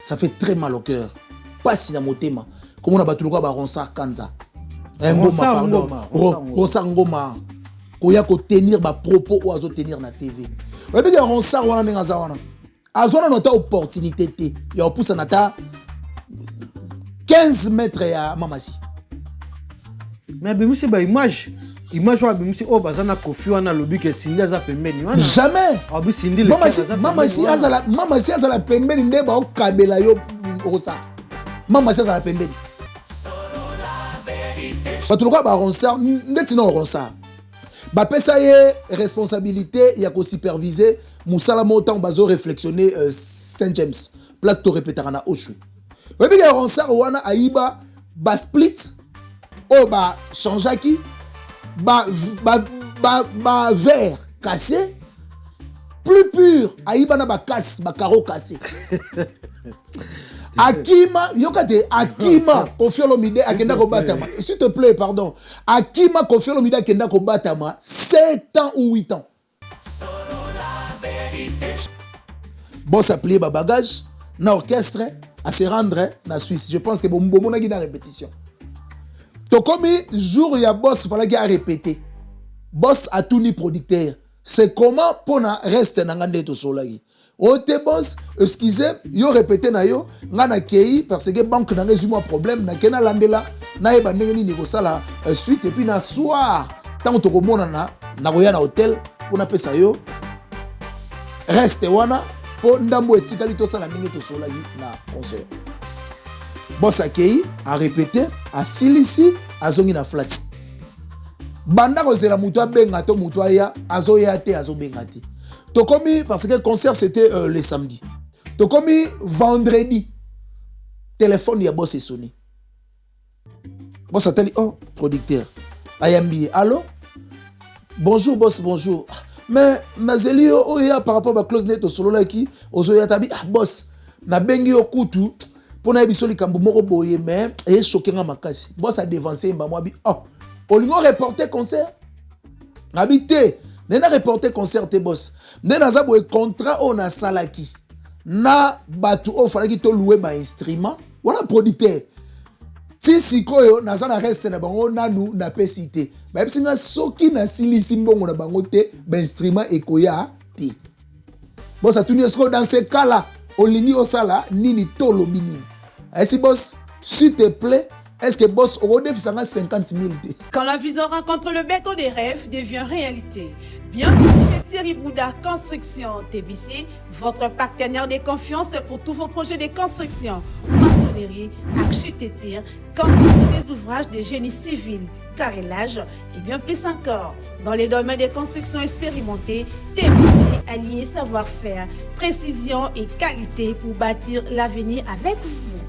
ça fait très mal au cœur. Pas si na motema. Comme on a battu le roi Ronsard Kanza. Ronsard Ngoma. Koya ko tenir ba propos ou azo tenir na TV. Ouais bien Ronsard wana nengaza wana. Azona nota opportunité té. Ya poussa nata 15 mètres ya mamasi. Mais bimisi ba image wa bimisi o bazana kofi wana lobi ke sindi aza pembeni wana. Jamais. Abi sindi le mamasi azala pembeni nde ba okabela yo osa. Mamasi azala pembeni. Batuluka ba Ronsard ndeti na Ronsard. Ba pesa ye responsabilité ya ko superviser musala montant bazo réflexionner Saint James place to répétera na Oshu. Webi ya Ronsard wana aiba ba split o ba changeaki ba verre cassé plus pur aiba na ba casse ba carreau cassé. Akima, yokate Akima Koffi Olomide akenda ko batama. S'il te plaît, pardon. Akima Koffi Olomide akenda ko batama 7 ans ou 8 ans. Bon, ça plie ba bagage na orchestre à se rendre na Suisse. Je pense que bon na gina répétition. To komi jour ya boss fallait qu'il a répété. Boss a tout ni producteur. C'est comment pour na reste na ngande to solagi. Ote boss, excusez, yo répété na yo, ngana kei parce que banque na résumé un problème na kena landela na eba ndenge ni kosala suite et puis na soir tant to komona na koya na hôtel pour na pesa yo reste wana po ndambo etikali to sala ndenge to solaki na concert. Boss akei a répété a silisi azongi na flat. Banda ko zela muto abenga to muto aya azoya te azobenga te. Tokomi, parce que le concert c'était le samedi. Tokomi, vendredi. Téléphone, il y a boss et sonné. Boss a dit, oh, producteur. Ayambi, allô? Bonjour, boss, bonjour. Mais, Mazeli, oh, ya, par rapport à la clause net au solo là qui, au zoya tabi, ah, boss, na bengi au koutou, pour na ebisoli kambu moko boye, mais, et choqué nga makasi. Boss a dévancé, mba moi, oh, au lieu de reporter concert, habité. Nena reporter concert te boss. Nena za boye contrat on a salaki. Na batu o falaki to louer ba instrument. Wana producteur. Ti sikoyo na za na reste na bango nanu na pesité. Ba epsinga soki na silisi mbongo na bango te ba instrument ekoya te. Boss a tuni esko dans ce cas là, olingi osala nini to lobi nini. Esi boss, s'il te plaît, est-ce que boss au défi 50 000 t? Quand la vision rencontre le béton des rêves devient réalité. Bienvenue chez Thierry Bouda Construction TBC, votre partenaire de confiance pour tous vos projets de construction, maçonnerie, architecture, construction des ouvrages de génie civil, carrelage et bien plus encore. Dans les domaines des constructions expérimentées, TBC allie savoir-faire, précision et qualité pour bâtir l'avenir avec vous.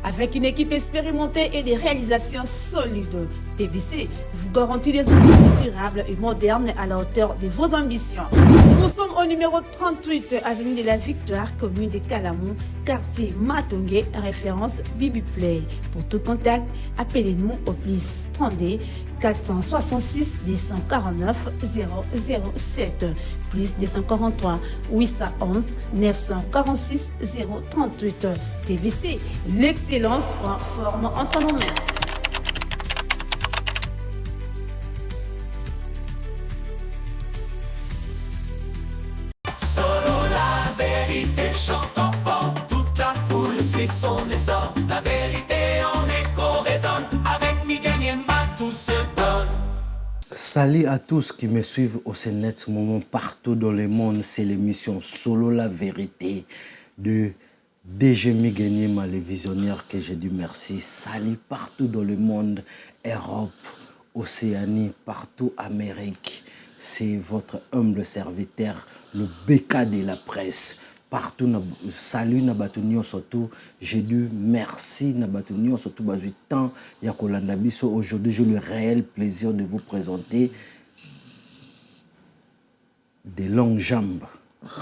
Avec une équipe expérimentée et des réalisations solides, TBC vous garantit des outils durables et modernes à la hauteur de vos ambitions. Nous sommes au numéro 38, avenue de la Victoire, commune de Calamou, quartier Matongé, référence Bibi Play. Pour tout contact, appelez-nous au plus 32 466 249 007 plus 243 811 946 038. TBC, l'excellence en forme entre nos mains. Solo la vérité chante enfant, toute la foule suit son essor. La vérité en écho résonne, avec Miguel Niemba tout se donne. Salut à tous qui me suivent au Sénat moment partout dans le monde. C'est l'émission Solo la vérité de DG Miguel Niemba, le visionnaire que j'ai dit merci. Salut partout dans le monde, Europe, Océanie, partout Amérique. C'est votre humble serviteur, le BK de la presse. Partout, salut Nabatunio surtout. J'ai dit merci Nabatunio surtout. Temps Yakolanda Biso. Aujourd'hui, j'ai le réel plaisir de vous présenter des longues jambes.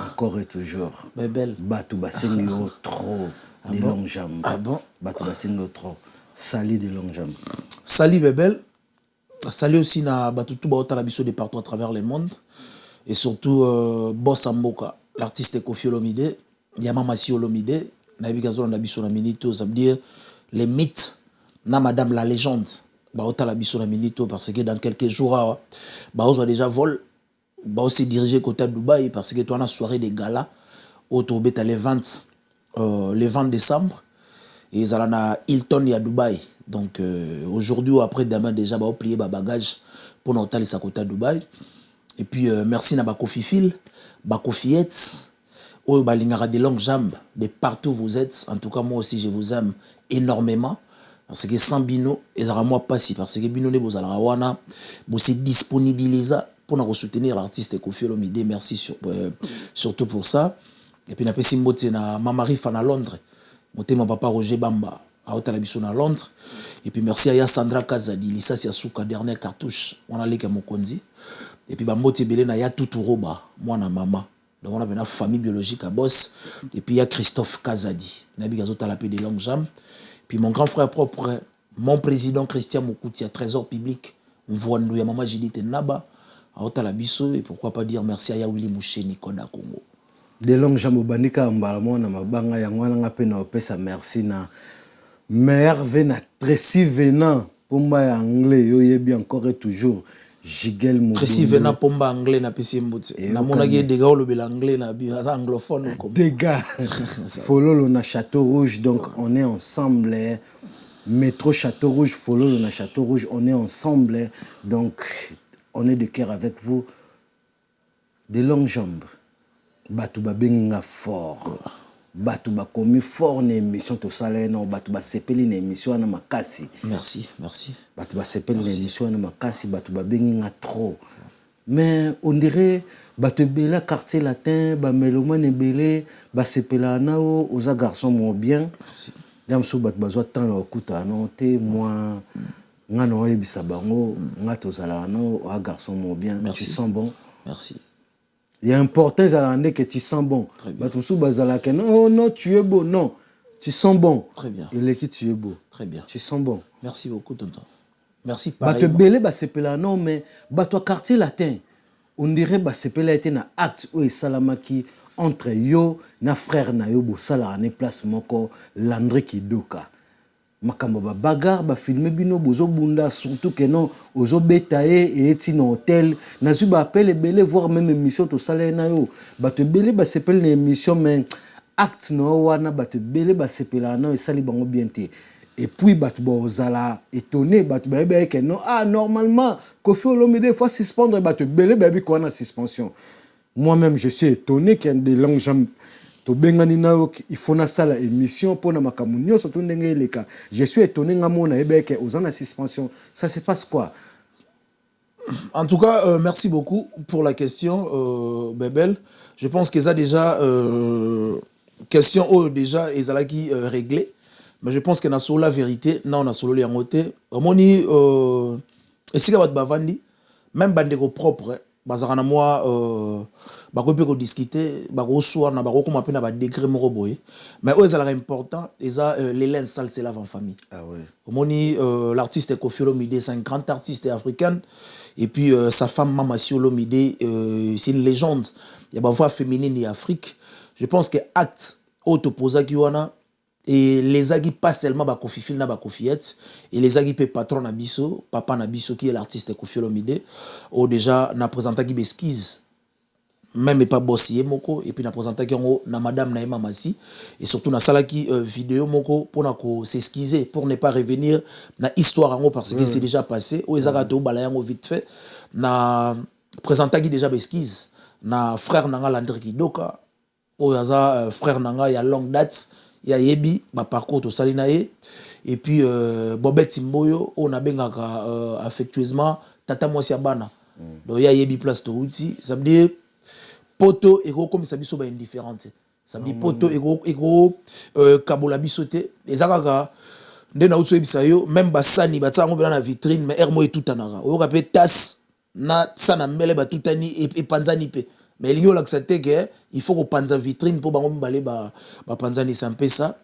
Encore et toujours. Belle. Batu Basengo trop. Des longues jambes. Ah bon? Batu Basengo trop. Salut des longues jambes. Salut Bébel. Salut aussi na Batu Touba Otalabiso de partout à travers le monde. Et surtout Boss Amboka, l'artiste Koffi Olomide, Yamamasi Olomide, nabigazo na biso na minito, ça veut dire les mythes na madame la légende. Bah autant la biso na minito parce que dans quelques jours bah on a déjà vol, bah on s'est dirigé côté Dubaï parce que toi on a soirée des galas autour de les 20 décembre et ils allaient à Hilton et à Dubaï. Donc aujourd'hui ou après demain déjà bah on plier bah bagage pour notre aller à côté Dubaï. Et puis merci na Bakofi Phil, Bakofi Ets, oh bah l'ingara des longues jambes de partout où vous êtes. En tout cas moi aussi je vous aime énormément. Parce que sans Bino, et ça moi pas si parce que Bino ne vous allez wana, vous se disponibiliser pour nous soutenir l'artiste Koffi Olomide. Merci surtout pour ça. Et puis na pesi mbote na Mama Rifa na Londres. Moté mon papa Roger Bamba à Otalabiso na Londres. Et puis merci à Sandra Kazadi, Lisa Siasuka dernière cartouche, on a les Mokonzi. Et puis mbote belé na ya Tuturoba, moi na maman. Donc on a une famille biologique à Boss. Et puis il y a Christophe Kazadi, nabi gazota la paix des longues jambes. Puis mon grand frère propre, mon président Christian Mokoutia, trésor public, Mvouandou ya Mama Judith Naba, à Otalabiso, et pourquoi pas dire merci à Yawili Mouché Nicoda Congo. De longues jambes bandika mbalamo na mabanga ya ngwana ngape na opesa merci na merve na Tracy Venant pomba ya anglais yo yebi encore et toujours Jigel Moubondo. Tracy Venant pomba anglais na pesi mbote. Na mona ge dega o lobela anglais na bi anglophone comme. Dega. Fololo na Château Rouge donc on est ensemble. Métro Château Rouge, Fololo na Château Rouge, on est ensemble donc on est de cœur avec vous. De longues jambes. Batu ba benginga fort. Batu ba komi fort na émission to sala no batu ba sepeli na émission na makasi. Merci. Batu ba sepeli na émission na makasi batu ba benginga trop. Mais on dirait batu bela quartier latin ba melomane belé ba sepela nao oza garçon mo bien. Merci. Dam so batu bazwa temps ya okuta no te moi ngano yebisa bango ngato zala no o garçon mo bien. Merci. Tu sens bon. Merci. Il y a important que tu sens bon. Oh non, tu es beau. Non, tu sens bon. Très bien. Il est qui tu es beau. Très bien. Tu sens bon. Merci beaucoup, tonton. Merci. Bah te belé, bah c'est pela non, mais bah toi quartier latin. On dirait bah c'est pela été na acte où salamaki entre yo na frère na yo bo sala ne place moko Landry Kidoka. Makambo ba bagarre ba filmer bino bozo bunda surtout que non ozo betaye et eti no hôtel na zu ba appel belé voir même émission to sala na yo ba te belé ba s'appelle une émission mais acte no wana ba te belé ba s'appelle na et sali bango bien té et puis ba te bozala étonné ba te bébé que non normalement Koffi Olomide faut suspendre ba te belé bébé quoi na suspension. Moi-même je suis étonné qu'il y a des longues jambes. Il faut na sala émission pour na makamunyo surtout ndenge leka. Je suis étonné ngamona ebeke ozana suspension. Ça se passe quoi? En tout cas, merci beaucoup pour la question, Bébel. Je pense que ça déjà question déjà ezalaki réglée. Mais je pense que na solo la vérité, non na solo li ngote. Omoni esika bat bavandi même bandeko propre bazakana moi bakope ko discuter bako soir na bako kuma pe na ba décret moko boye mais eux ça important et ça les lens sale c'est la en famille. Ah ouais. Omoni l'artiste Koffi Olomide c'est un grand artiste africain et puis sa femme Mama Olomide c'est une légende. Il y a ba voix féminine en Afrique. Je pense que acte autoposa ki wana et les agis pas seulement ba Koffi Phil na ba Koffi Ets et les agis pe patron na biso papa na biso qui est l'artiste Koffi Olomide ou déjà na présenté qui besquise même pas bossier moko et puis na présenté qui na madame Naïma Massi et surtout na sala qui vidéo moko pour na ko s'excuser pour ne pas revenir na histoire ngo parce que c'est déjà passé ou ezaka to bala yango vite fait na présenté qui déjà besquise na frère nanga Landry Kidoka ou yaza frère nanga ya longue date ya yebi ba parcours to salinae et puis Bobette Simboyo on a bengaka affectueusement tata mwasi bana donc ya yebi place to outil ça veut dire poto ego comme ça biso ba indifférente ça veut dire poto ego kabola bisoté ezaka nde na utso ebisa yo même basani batango bela na vitrine mais hermo et tout anara o kapé tasse na sana mele ba tutani et panzani pe mais il y a que il faut qu'on panza vitrine pour balé ba panzani sampé ça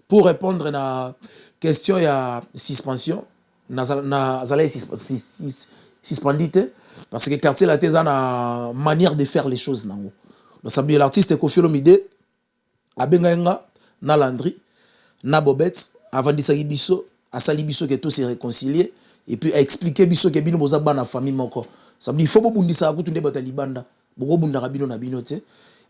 pour répondre à la question il y a suspension na suspendité parce que quartier la thèse a manière de faire les choses nango donc ça veut dire l'artiste Koffi Olomide a benga na Landry na Bobette avant disaki biso asali biso que tout se réconcilier et puis a expliqué biso que bino boza bana famille moko ça veut dire il faut bobundisa kutu nde bata libanda boko bunda bino na bino te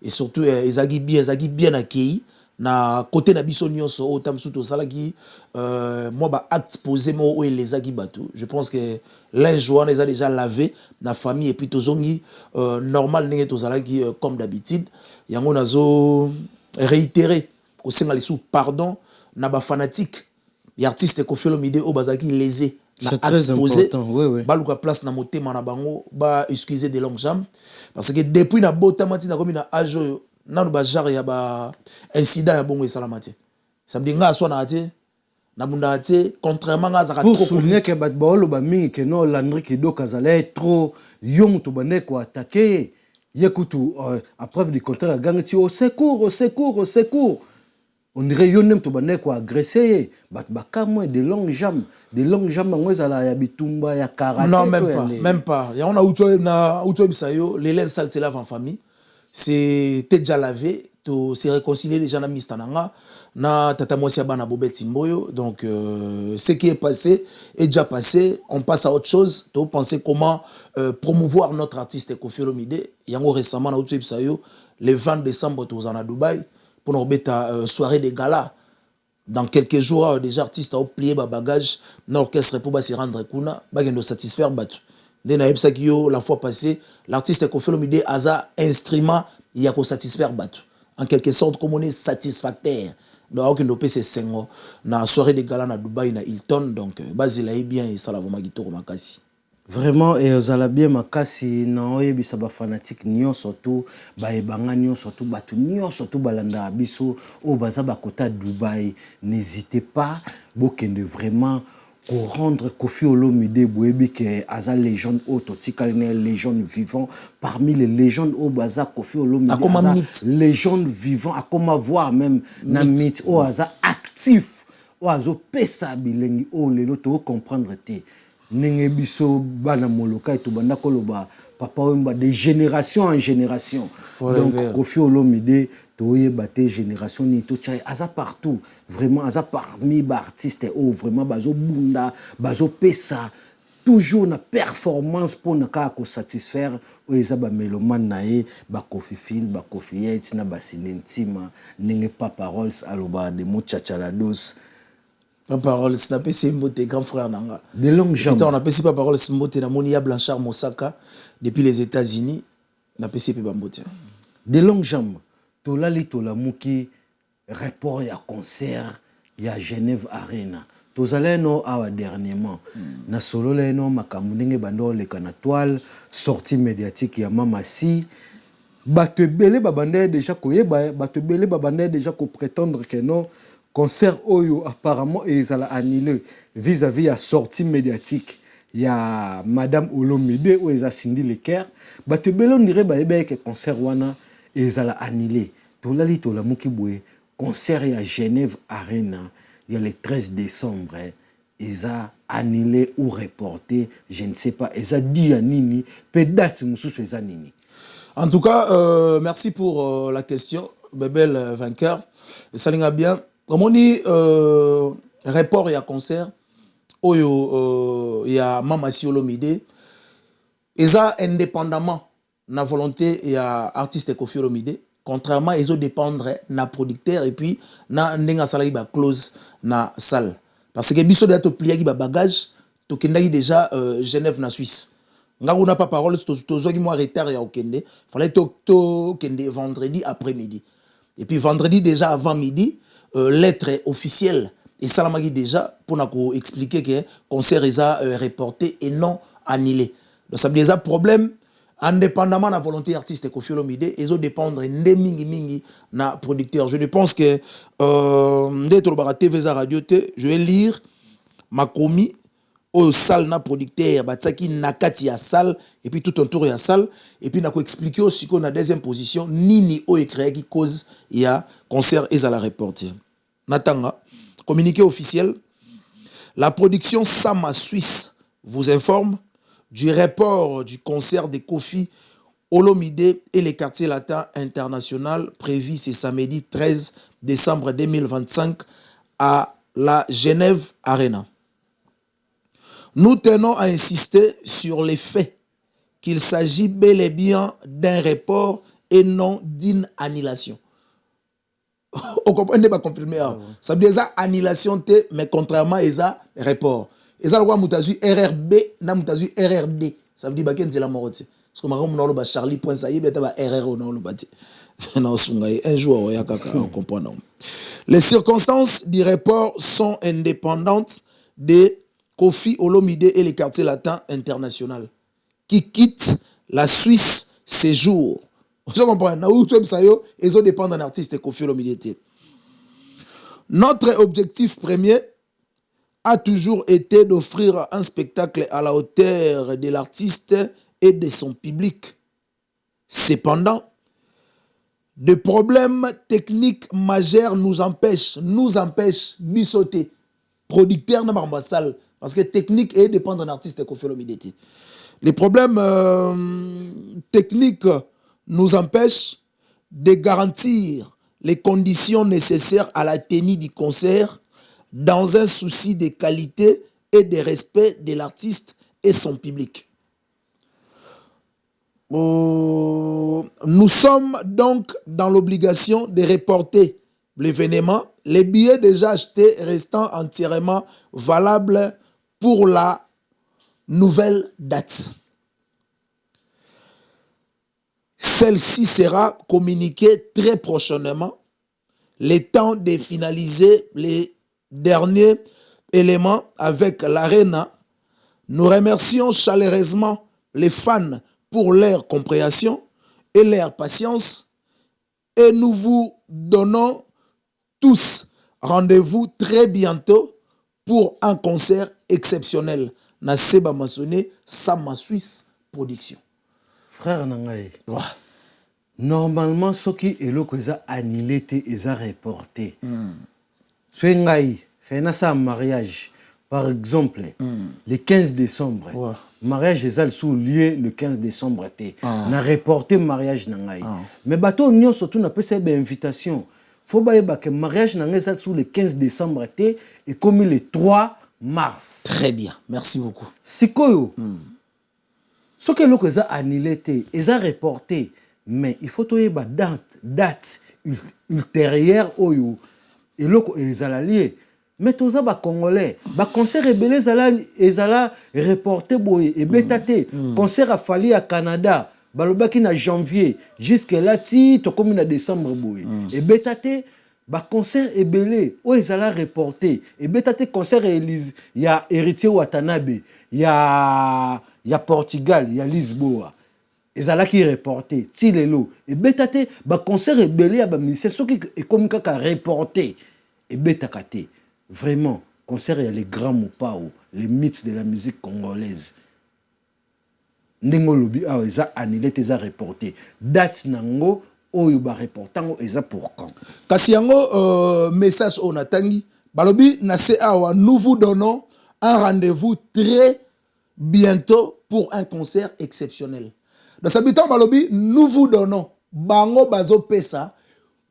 et surtout ezaki bien accueilli na côté na biso nyonso o tam suto salaki moi ba acte posé mo o les agi bato je pense que les joueurs les a déjà lavé na famille et puis tozongi normal nenge tozalaki comme d'habitude yango nazo réitérer ko senga les sous pardon na ba fanatique y artiste Koffi Olomide o bazaki lésé na c'est très important oui baluka place na motema na bango ba excuser de longue jambe parce que depuis na botamati na komi na âge nanu ba genre ya ba incident ya bongo esalamate ça veut dire nga so na ate na bunda ate contrairement nga zaka trop pour souligner que bat baolo ba mingi que non Landry Kido Kazala trop yom to bane ko attaquer yekutu à preuve du contraire gangti au secours on dirait yonem to bane ko agresser bat bakamo de longues jambes ngwezala ya bitumba ya karaté non même pas ya on a uto bisayo les lens sales se lavent en famille c'est déjà lavé to se réconcilier déjà na mistananga na tata mwasi bana Bobette Mboyo donc ce qui est passé est déjà passé on passe à autre chose to penser comment promouvoir notre artiste Koffi Olomide yango récemment na uto bisayo le 20 décembre to à Dubaï pour nous beta soirée de gala dans quelques jours déjà artistes ont plié ba bagage na orchestre pour ba se rendre kuna ba gendo satisfaire batu ndena yebsa kiyo la fois passée l'artiste Koffi Olomide aza instrument ya ko satisfaire batu en quelque sorte comme on est satisfacteur donc no pese sengo na soirée de gala na Dubaï na Hilton donc bazila bien et ça la vraiment kitoko makasi vraiment et ozala bien makasi na oyebisa ba fanatique nyo surtout ba ebanga nyo surtout batu nyo surtout balanda biso o baza ba kota Dubaï n'hésitez pas bokende vraiment pour rendre Koffi Olomide boyebi que aza légende autotikal ne légende vivant parmi les légendes au baza Koffi Olomide aza légende vivant à comment voir même na mythe o aza actif o azo pesa bilengi o lelo to comprendre te nenge biso bana moloka et to banda koloba papa wemba de génération en génération donc Koffi Olomide toye baté génération ni to tchai aza partout vraiment aza parmi ba artistes oh vraiment bazo bunda bazo pesa toujours na performance pour na ka ko satisfaire o eza ba mélomane nae ba Koffi Phil ba Koffi Yates na ba Sinentima nenge Papa Rolls aloba de Muchachalados Papa Rolls na pesi mbote grand frère nanga de longues jambes on a pesi Papa Rolls mbote na Monia Blanchard Mosaka depuis les États-Unis na pesi pe mbote de longues jambes tolali tolamuki report ya concert ya Genève Arena tozala no awa dernièrement na solo la no makambo ndenge bando leka na toile sortie médiatique ya Mama Si bato ebele babanda déjà koyeba bato ebele babanda déjà ko prétendre que non concert oyo apparemment ezala annulé vis-à-vis ya sortie médiatique ya Madame Olomide ou eza Cindy Leker bato ebele on dirait ba que concert wana ezala annulé tolali tolamuki boye concert ya Genève Arena il y a le 13 décembre eza annulé ou reporté je ne sais pas eza dit ya nini pe date mususu eza nini en tout cas merci pour la question bebel vainqueur ça linga bien comme dit report ya concert oyo ya Mama Si Olomide eza indépendamment na volonté ya artiste Koffi Olomide contrairement ils ont dépendre na producteur et puis na ndenga salai ba close na salle parce que biso da to pliaki ba bagage to kendaki déjà Genève na Suisse ngaku na pas parole to zoki mo retard ya okende fallait to kende vendredi après-midi et puis vendredi déjà avant midi lettre officielle et salamaki déjà pour na ko expliquer que concert est reporté et non annulé donc ça veut dire problème indépendamment de la volonté artiste Koffi Olomide, ils ont dépendre de mingi na producteur. Je pense que de TV radio je vais lire ma commis au salle na producteur batsaki nakati ya salle et puis tout autour ya salle et puis na ko expliquer aussi qu'on a deuxième position nini o créé qui cause il y a concert et à la reporter. Natanga communiqué officiel la production Sama Suisse vous informe du report du concert de Koffi Olomide et les quartiers latins international prévu ce samedi 13 décembre 2025 à la Genève Arena. Nous tenons à insister sur les faits qu'il s'agit bel et bien d'un report et non d'une annulation. On comprend pas confirmer. Ça veut dire ça annulation, mais contrairement à ça, report. Et ça, le mutazu RRB, na mutazu RRD. Ça veut dire que c'est la mort. Parce que maintenant, on a Charlie point ça y est, on a RR on a le bâti. Non, un jour, on comprend. Les circonstances du report sont indépendantes des Kofi Olomide et les quartiers latins internationaux qui quittent la Suisse ces jours. Vous comprenez? Ils ont dépend d'un artiste Kofi Olomide. Notre objectif premier a toujours été d'offrir un spectacle à la hauteur de l'artiste et de son public. Cependant, des problèmes techniques majeurs nous empêchent bissoter. Producteur n'a pas salle parce que technique est dépendre d'un artiste Kofi Olomide. Les problèmes techniques nous empêchent de garantir les conditions nécessaires à la tenue du concert dans un souci de qualité et de respect de l'artiste et son public. Nous sommes donc dans l'obligation de reporter l'événement, les billets déjà achetés restant entièrement valables pour la nouvelle date. Celle-ci sera communiquée très prochainement. Le temps de finaliser les derniers éléments avec l'Arena. Nous remercions chaleureusement les fans pour leur compréhension et leur patience. Et nous vous donnons tous rendez-vous très bientôt pour un concert exceptionnel. Na Seba Massonné, Sama Suisse Production. Frère Nangaï, normalement, ce qui est là, c'est annulé et reporté. Ce qui fait un mariage, par exemple, le 15 décembre, mariage est sous lieu le 15 décembre, na reporté mariage Nangaï. Mais bateau nous surtout n'a pas cette invitation. Faut pas que mariage Nangaï sous le 15 décembre et comme le 3 mars. Très bien, merci beaucoup. C'est quoi? Ce que l'on a annulé et reporté, mais il faut trouver une date ultérieure oyo et l'on a lié. Mais tous les Congolais, le concert rebelle est reporté et bétaté. Concert a fallu à Canada, balobaki na janvier jusqu'à là ti to comme na décembre boy. Et bétaté ba concert rebelle o ezala reporté et bétaté concert il y a héritier Watanabe, il y a Portugal, il y a Lisboa. Ezala qui reporté ti lelo et bétaté ba concert rebelle ba ministère ce qui est comme kaka reporté et bétakate. Vraiment, concert, il y a les grands Mopao, les mythes de la musique congolaise. Nengo lobi a eza annulé eza reporté. Date nango oyo ba reportango eza pour quand. Kasi yango message on atangi balobi na se awa nous vous donnons un rendez-vous très bientôt pour un concert exceptionnel. Dans ce temps balobi nous vous donnons bango bazo pesa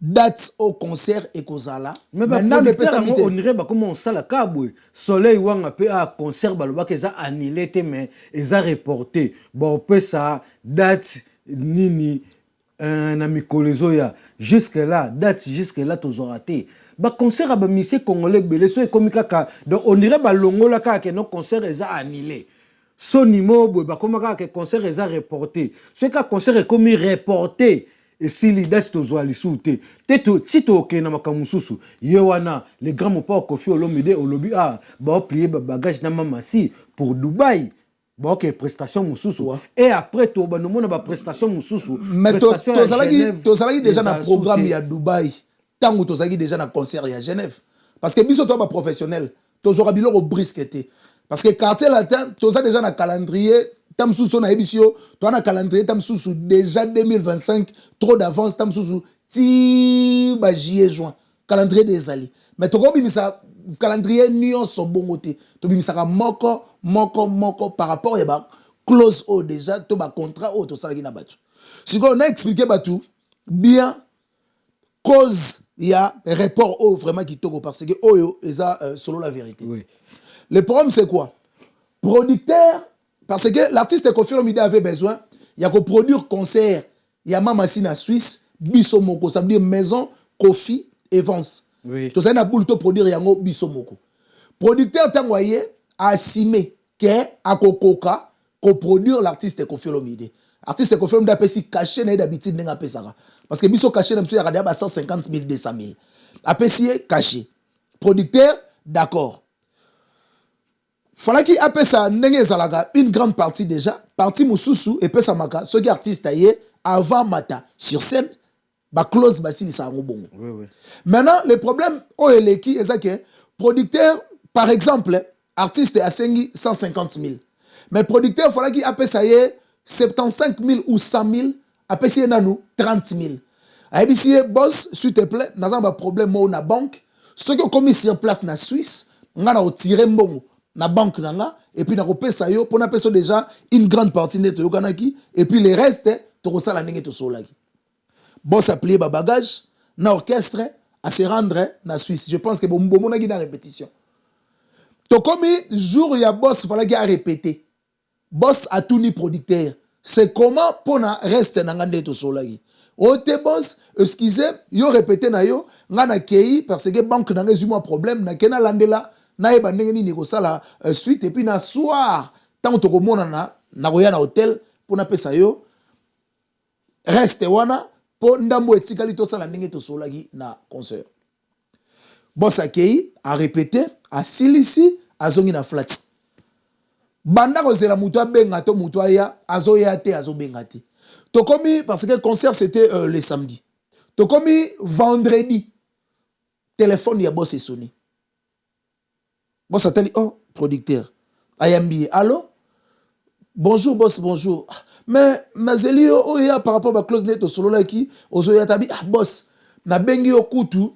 date au concert et kozala. Mais maintenant le pesa on irait ba comment on sala kabwe soleil wanga pe a concert baloba que ça annulé mais eza reporté. Bon pesa date nini un ami kolezoya jusque là date jusque là tozoraté. Ba concert ba monsieur congolais belé so comme kaka donc on irait ba longola ka que nos concert eza annulé. Sonimo boy ba comme ka que concert eza reporté. Ce ka concert est comme reporté. Et si l'idée c'est aux oalisouté, si tu ok na makamususu, yewana les grands mon pas Kofi Olomide olobi ah ba plier bagage na mamasi pour Dubaï. Ba ok prestation mususu et après to ba no mona ba prestation mususu. Mais tozalaki déjà na programme ya Dubaï. Tango tozalaki déjà na concert ya Genève. Parce que biso to ba professionnel, tozora biloko brisqueté. Parce que quartier latin, toza déjà na calendrier Tamsusu na ebisio, toi na calendrier Tamsusu déjà 2025, trop d'avance Tamsusu ti ba juillet juin, calendrier des alliés. Mais to bimisa calendrier nyonso bongote, to bimisa moko par rapport ya ba close au déjà to ba contrat au to salaki na batu. Si on a expliqué batu bien cause il y a report oh vraiment qui togo parce que oh eza selon la vérité. Oui. Le problème c'est quoi? Producteur parce que l'artiste Koffi Olomide avait besoin il y a que produire concert il y a Mamasi na Suisse Bisomoko ça veut dire maison Koffi Evans. Oui. Tout ça na boule to produire yango Bisomoko. Producteur tangoye a assumé que akokoka ko produire l'artiste Koffi Olomide. Artiste Koffi Olomide apesi caché na d'habitude nenga pesaka parce que biso caché na mso ya kada ba 150 000 200 000. Apesi caché. Producteur d'accord. Fallait qu'il appelle ça une grande partie déjà partie mususu et pesa maka ceux qui artistes aye avant mata sur scène ba close basili ça ngobongo. Oui oui. Maintenant le problème o eleki est que producteur par exemple artiste a 150 000 mais producteur fallait qu'il appelle ça 75 000 ou 100 000 appelle ça nanou 30 000. Aibisi boss s'il te plaît dans un problème mo na banque ceux qui ont commis sur place na Suisse ngana o tirer mbongo na banque nanga et puis na kopesa yo pour na peso déjà une grande partie neto yo kanaki et puis les restes to ko sala ndenge to solaki boss a plié ba bagage na orchestre à se rendre na Suisse je pense que bon na na répétition to komi jour ya boss fallait qu'il a répété boss a tout ni producteur c'est comment pour na reste nanga ndeto solaki ote boss excusez yo répété na yo ngana kei parce que banque nanga zuma problème na kena landela na eba ndenge nini kosala suite et puis na soir tant to komona na koya na hôtel pour na pesa yo reste wana po ndambo etikali to sala ndenge to solaki na concert boss akei a répété a silisi azongi na flat banda kozela mutu abenga to mutu aya azoya te azobenga te to komi parce que concert c'était le samedi to komi vendredi téléphone ya boss est sonné. Boss a dit, oh, producteur. Ayambi, allô? Bonjour, boss, bonjour. Mais, Mazelio, oh, ya, par rapport à la clause net au solo là qui, au zoya tabi, ah, boss, na bengi au kutu,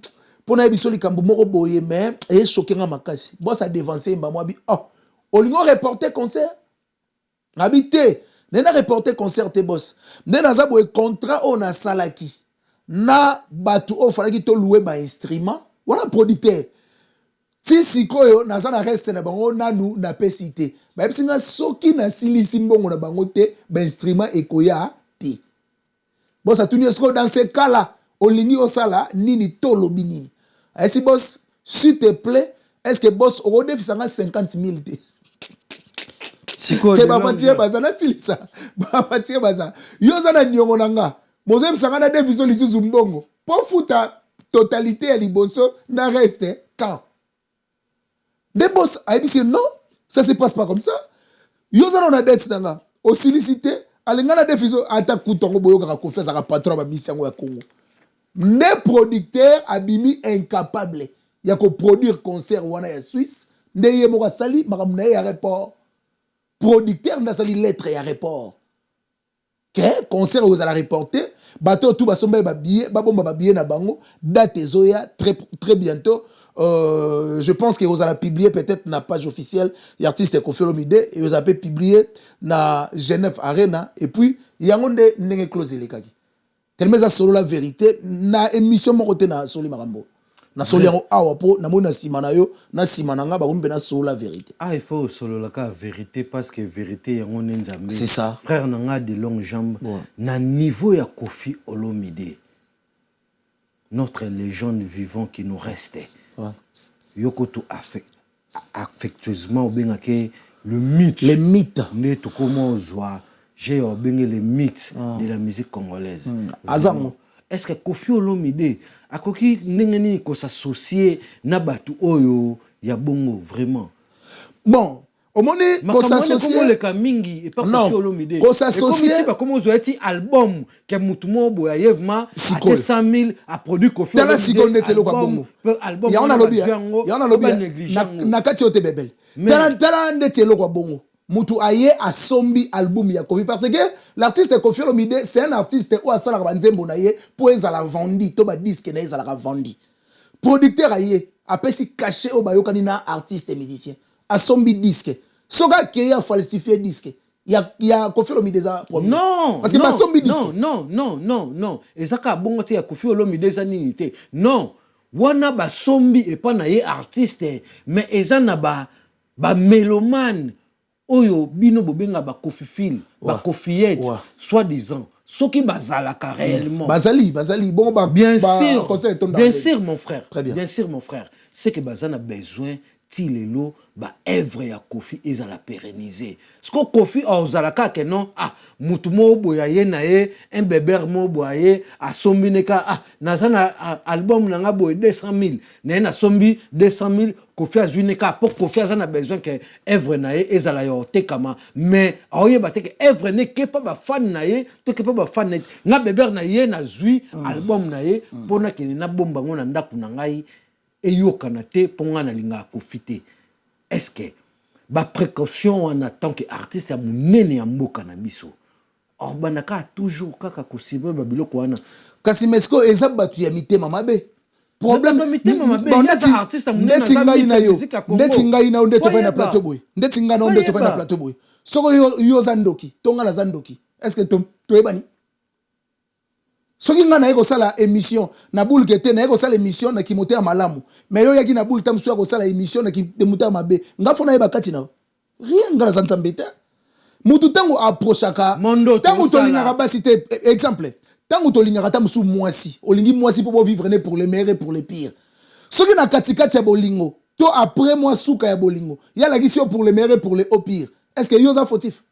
pour na ebisoli kambu moko boye, mais, et choqué nga makasi. Boss a dévancé, mba moi, oh, olingo reporter concert? Habité, nena reporter concert, te boss. Nena zabo e contrat, on a salaki. Na batu, oh, fallait qu'il te loué ba instrument. Voilà, producteur. Si sikoyo naza na reste na bango nanu na pesité ba episinga soki na silisi mbongo na bango te ba instrument ekoya te boss atuni esko dans ce cas là olingi osala nini tolobi nini si boss s'il te plaît est-ce que boss o defisanga 50 000 te sikoyo ba fatie bazana silisa ba fatie baza yo zana nyongo nanga mozo ebisanga na defiso lisusu mbongo po futa totalité ya liboso na reste quand des boss a dit non, ça se passe pas comme ça. Yozana on a dette nanga. Au sollicité, alengana defiso ata kutongo boyo ka confiance à patron ba mission ya Congo. Des producteurs abimi incapable. Ya ko produire concert wana ya Suisse, ndeye mo sali makamna ya report. Producteur na sali lettre ya report. Que concert vous allez reporter, bateau tout ba somba ba billet, ba bomba ba billet na bango, date zoya très bientôt. Je pense que vous allez publier peut-être na page officielle l'artiste Koffi Olomide et vous avez publié na Genève Arena et puis yangonde nenge close les kaki tellement ça solo la vérité na émission mo côté na soli marambo na soli yango awa po na mona simana yo na simana nga ba kombe na solo la vérité il faut solo la vérité parce que vérité yango nzambe c'est ça frère nanga de longues jambes na niveau ya Koffi Olomide notre légende vivant qui nous restait. Yoko tout affectueusement bien que le mythe. Les mythes. Ne tout comment joie. J'ai bien les mythes de la musique congolaise. Azamo. Est-ce que Koffi Olomide a koki n'engeni ko s'associer na batu oyo ya bongo vraiment. Bon. Au moment où s'associer comme le kamingi et pas Koffi Olomide. Qu'on s'associe pas comment zoeti album que mutumo boyevma à 100 000 a produit Koffi Olomide. Tala sikonde telo kwa bongo. Album. Ya on a lobby. Ya on a lobby. Na kati ote bebel. Tala nde telo kwa bongo. Mutu aye a sombi album ya Koffi parce que l'artiste Koffi Olomide c'est un artiste où asala ka nzembo na ye pour ezala vendi to ba disque na ezala ka vendi. Producteur aye apesi caché o bayokani na artiste et musicien. A sombi disque. Soga qui a falsifié disque. Il y a Koffi Olomide za premier. Non. Parce que non, basombi disque. Non. Ezaka bongo te ya Koffi Olomide za nini te. Non. Wana basombi et pas na ye artiste mais ezana ba mélomane oyo bino bobenga ba Kofifil, ba Kofiette, soi-disant. Soki bazalaka réellement. Bazali. Bon, bien sûr, mon frère. Très bien. Bien sûr, mon frère. C'est que bazana besoin tilelo ba œuvre ya Koffi ezala pérenniser. Ce que Koffi ozalaka ke non mutu mo boyaye na ye un bébé mo boyaye a sombi neka nazana album nanga boy 200,000 na sombi 200,000 Koffi azwineka pour Koffi azana besoin que œuvre na ye ezala yo tekama mais oye ba te que œuvre ne ke pas ba fan na ye to ke pas ba fan nga bébé na ye na zwi album na ye pona ke na bomba ngona ndaku na ngai eyokana te ponga na linga Koffi. Est-ce que ba précaution en tant qu'artiste ya munene ya mboka na biso orbanaka toujours kaka kosibe ba biloko wana kasi mesko eza batu ya mitema mabe problème mitema mabe ya artiste munene ndeti ngai na ndeti va na plateau boy ndeti ngai na ndeti va na plateau boy soko yo zandoki tonga na zandoki est-ce que to ebani soki nga na yeko sala émission na boule kete na yeko sala émission na kimote ya malamu mais yo yaki na boule tam suya ko sala émission na kimote ya mabe nga fona yeba kati na rien nga na zanzambe te mutu tango approchaka tango tolingaka basi te exemple tango tolingaka ta musu mwasi olingi mwasi pour vivre ne pour les meilleurs et pour les pires soki na katikati ya bolingo to après moi suka ya bolingo ya la question pour les meilleurs et pour les pires est-ce que yo za fautif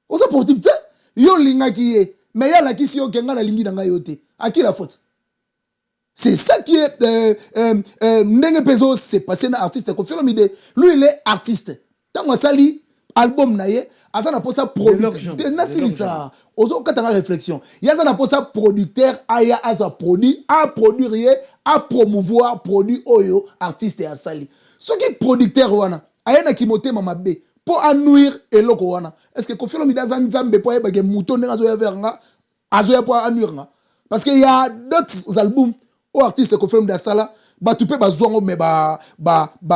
oza fautif te yo lingaki ye mais il y a la question qui est dans la ligne d'angayote. À qui la faute? C'est ça qui est Ndenge Peso, c'est passé dans l'artiste Koffi Olomide. Lui, il est artiste. Tant qu'on sali album naie, azana pour ça producteur. Nasili ça. Ozo katanga réflexion. Yazana pour ça producteur, aya aza produit, à produire, à promouvoir produit oyo artiste et à sali. Ce qui est producteur wana, aya na kimote mamabe. Pour annuire eloko wana est-ce que Koffi Olomide za nzambe po yeba ke muto ndenga zo ya veranga azo ya po annuire nga parce que il y a d'autres albums ou artistes Koffi Olomide sala ba tu peux bazongo mais ba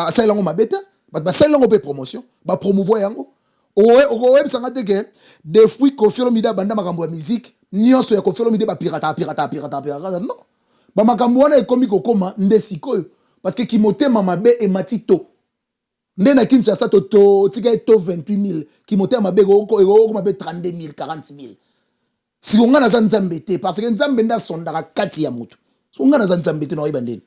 salango mabeta ba salango pe promotion ba promouvoir yango owe sanga te ke des fois Koffi Olomide banda makambo ya musique nyonso ya Koffi Olomide ba pirata non ba makambo wana ekomi kokoma ndesikoyo parce que kimotema mabe e matito ndena Kinshasa to tika to 28,000 qui monte ma bego ko ma be 32,000 40,000 si on ngana zanzambe te parce que nzambe nda sondaka kati ya mutu si on ngana zanzambe te no ibandeni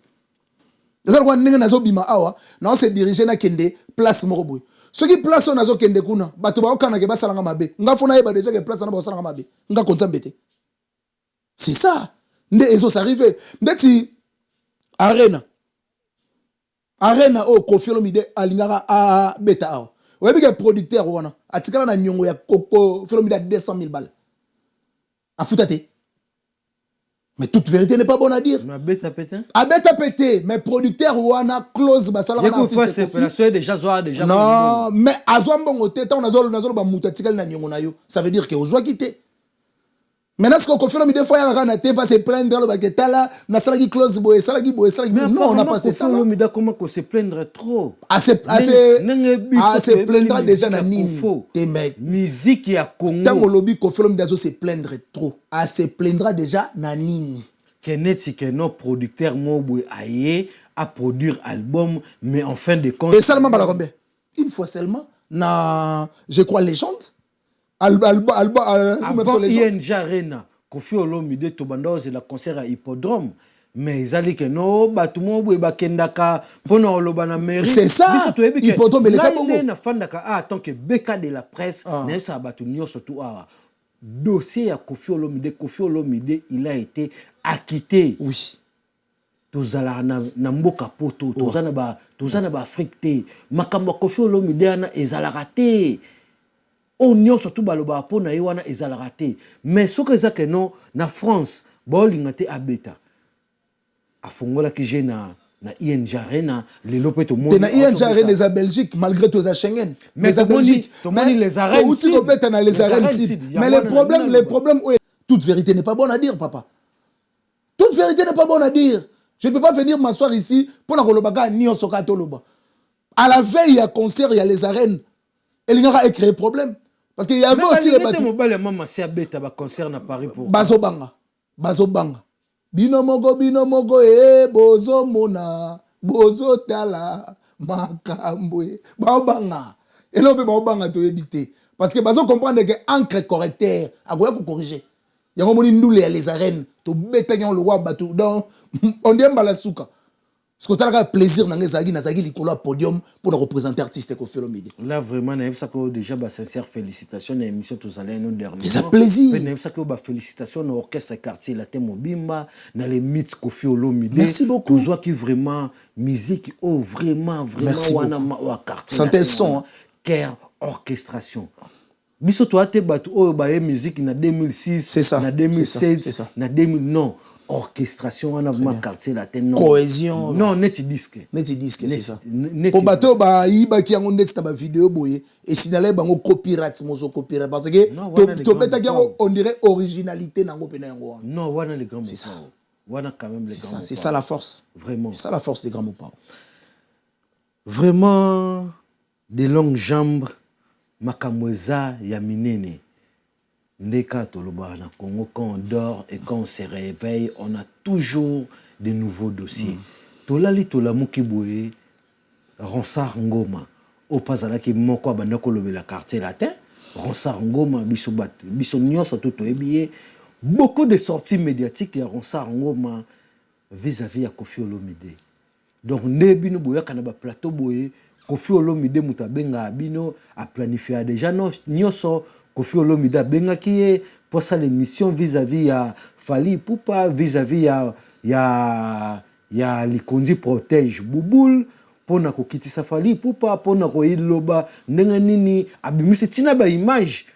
ça quoi ndenge nazo bima awa na on se diriger na kende place moko boy ce qui place on azo kende kuna bato ba okana ke basalanga mabe nga fona yeba déjà que place na ba salanga mabe nga konzambe te c'est ça nde ezo s'arriver ndeti arena o Koffi Olomide alingaka a beta awa oyebi ke producteur wana atikala na nyongo ya Koffi Olomide à 200,000 balles afuta te mais toute vérité n'est pas bonne à dire mais beta pété mais producteur wana close basala na artiste c'est déjà non mais azwa mbongo te tant nazolo ba muta tikala na nyongo na yo ça veut dire que ozwa kité. Maintenant, ce qu'on confirme, des fois, il va se plaindre, na salagi close boy, salagi non, on n'a pas cette temps. Comment qu'on se plaindre trop? Se plaindre déjà na nini. Tes mecs. Musique ya Congo. Tant qu'on lobby confirme d'azo se plaindre trop. Se plaindra déjà na nini. Keneti que nos producteurs moboy aye à produire album, mais en fin de compte. Et seulement Balagombe. Une fois seulement, na, je crois, légende. Avant ING Arena, Koffi Olomide Tobandoze la concert à Hippodrome. Mais ils allaient que non, tout le monde est bakendaka pour nous olobana mairie. C'est ça. Hippodrome le Kabongo. Na fandaka tant que beka de la presse, n'est ça batu nyo surtout dossier à Koffi Olomide, il a été acquitté. Oui. Tozala na mboka poto, tozana ba Afrique te. Makambo Koffi Olomide ana ezalaka te. Oignon surtout baloba po na yewana ezalaka te mais soki eza ke non na France bolinga te abeta afongola ki je na ING Arena lelo pe to moni na ING Arena eza Belgique malgré tout za Schengen mais za Belgique mais les arènes outi ko beta na les arènes mais le problème toute vérité n'est pas bonne à dire papa toute vérité n'est pas bonne à dire je ne peux pas venir m'asseoir ici pour na kolobaka nyonso ka toloba à la veille il y a concert il y a les arènes et il y a créé problème. Parce qu'il y avait aussi les bateaux. Mobile maman c'est à bête à concert à Paris pour. Bazobanga. Bino mogo bozo mona bozo tala makambwe. Baobanga. Et là baobanga to éviter parce que bazo comprendre que encre correcteur a quoi corriger. Il y a un moni ndoule les arènes to betagnon le roi bateau donc on dit mbalasuka. Ce que tu as plaisir dans les agis, dans podium pour représenter artiste Koffi Olomide. Là vraiment, ça que déjà sincère félicitations à l'émission tous allés nous dernier. C'est un plaisir. Mais ça que félicitations à l'orchestre quartier la thème Bimba, dans les mythes Koffi Olomide. Merci beaucoup. Tout qui vraiment musique vraiment merci wana quartier. Santé son, cœur orchestration. Biso toi te batu oh ba musique na 2006, c'est ça. Na 2016, c'est ça. Na 2000 non. Orchestration on a vraiment quartier la tête non cohésion non net disque c'est ça pour bateau ba iba ki yango net ta vidéo boye et signaler bango copyright mozo copyright parce que to beta ki on dirait originalité nango pena yango non wana les grands c'est ça wana quand même les grands c'est ça la force vraiment c'est ça la force des grands mots vraiment des longues jambes makamweza ya minene. Ndeka toloba na Congo, quand on dort et quand on se réveille, on a toujours de nouveaux dossiers. Tolali tolamuki boye Ronsard Ngoma. Au pasala ki moko bandako lobela quartier latin. Ronsard Ngoma biso bat biso nyonso tout ebié. Beaucoup de sorties médiatiques ya Ronsard Ngoma vis-à-vis ya Koffi Olomide. Donc nebino boya kana ba plateau boye Koffi Olomide mutabenga abino a planifié déjà nyonso Koffi Olomide benga qui pour ça l'émission vis-à-vis à Fali Poupa vis-à-vis ya Likondi protège Bouboul pour na ko kitisa Fali Poupa pour na ko iloba ndenga nini abimisi tina ba image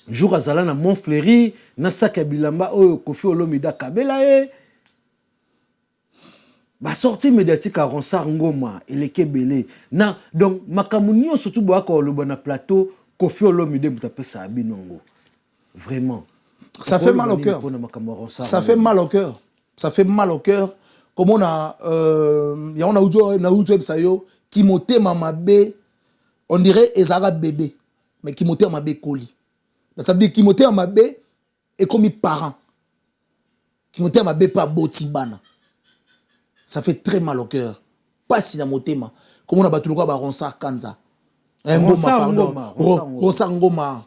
jour azala na Montfleury na saka bilamba oyo Koffi Olomide kabela ba sortie médiatique à Ronsard Ngoma et Kebele na donc makamunio surtout boaka oloba na plateau Koffi Olomide mutapesa abinongo. Vraiment. Ça fait mal au cœur. Ça fait mal au cœur. Ça fait mal au cœur. Comme on a ya on a uzo sayo qui moté mamabe on dirait ezara bébé mais qui moté mamabe coli. Ça veut dire qui moté mamabe est comme parent. Qui moté mamabe pas botibana. Ça fait très mal au cœur. Pas si na motema. Comme on a battu le roi Ronsard Kanza. Ronsard Ngoma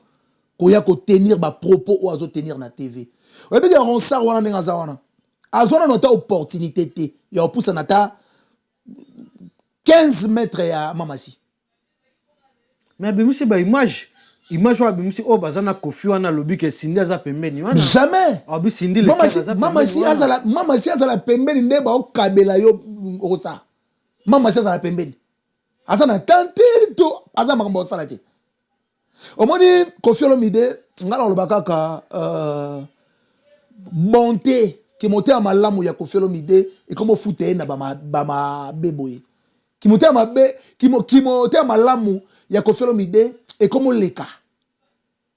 koya ko tenir ba propos ou azo tenir na TV. Ouais bien Ronsard wana ndinga za wana. Azona nota opportunité te. Ya opusa nata 15 mètres ya mamasi. Mais bimisi ba image wa bimisi o bazana Koffi wana lobi ke sindi za pembeni wana. Jamais. Abi sindi le mamasi azala pembeni nde ba okabela yo osa. Mamasi azala pembeni. Azana tante to azama kambo salati. Omoni Koffi Olomide ngala lobaka ka bonté qui monte à malamu ya Koffi Olomide et comme fouté na bama beboye. Qui monte à malamu ya Koffi Olomide et comme leka.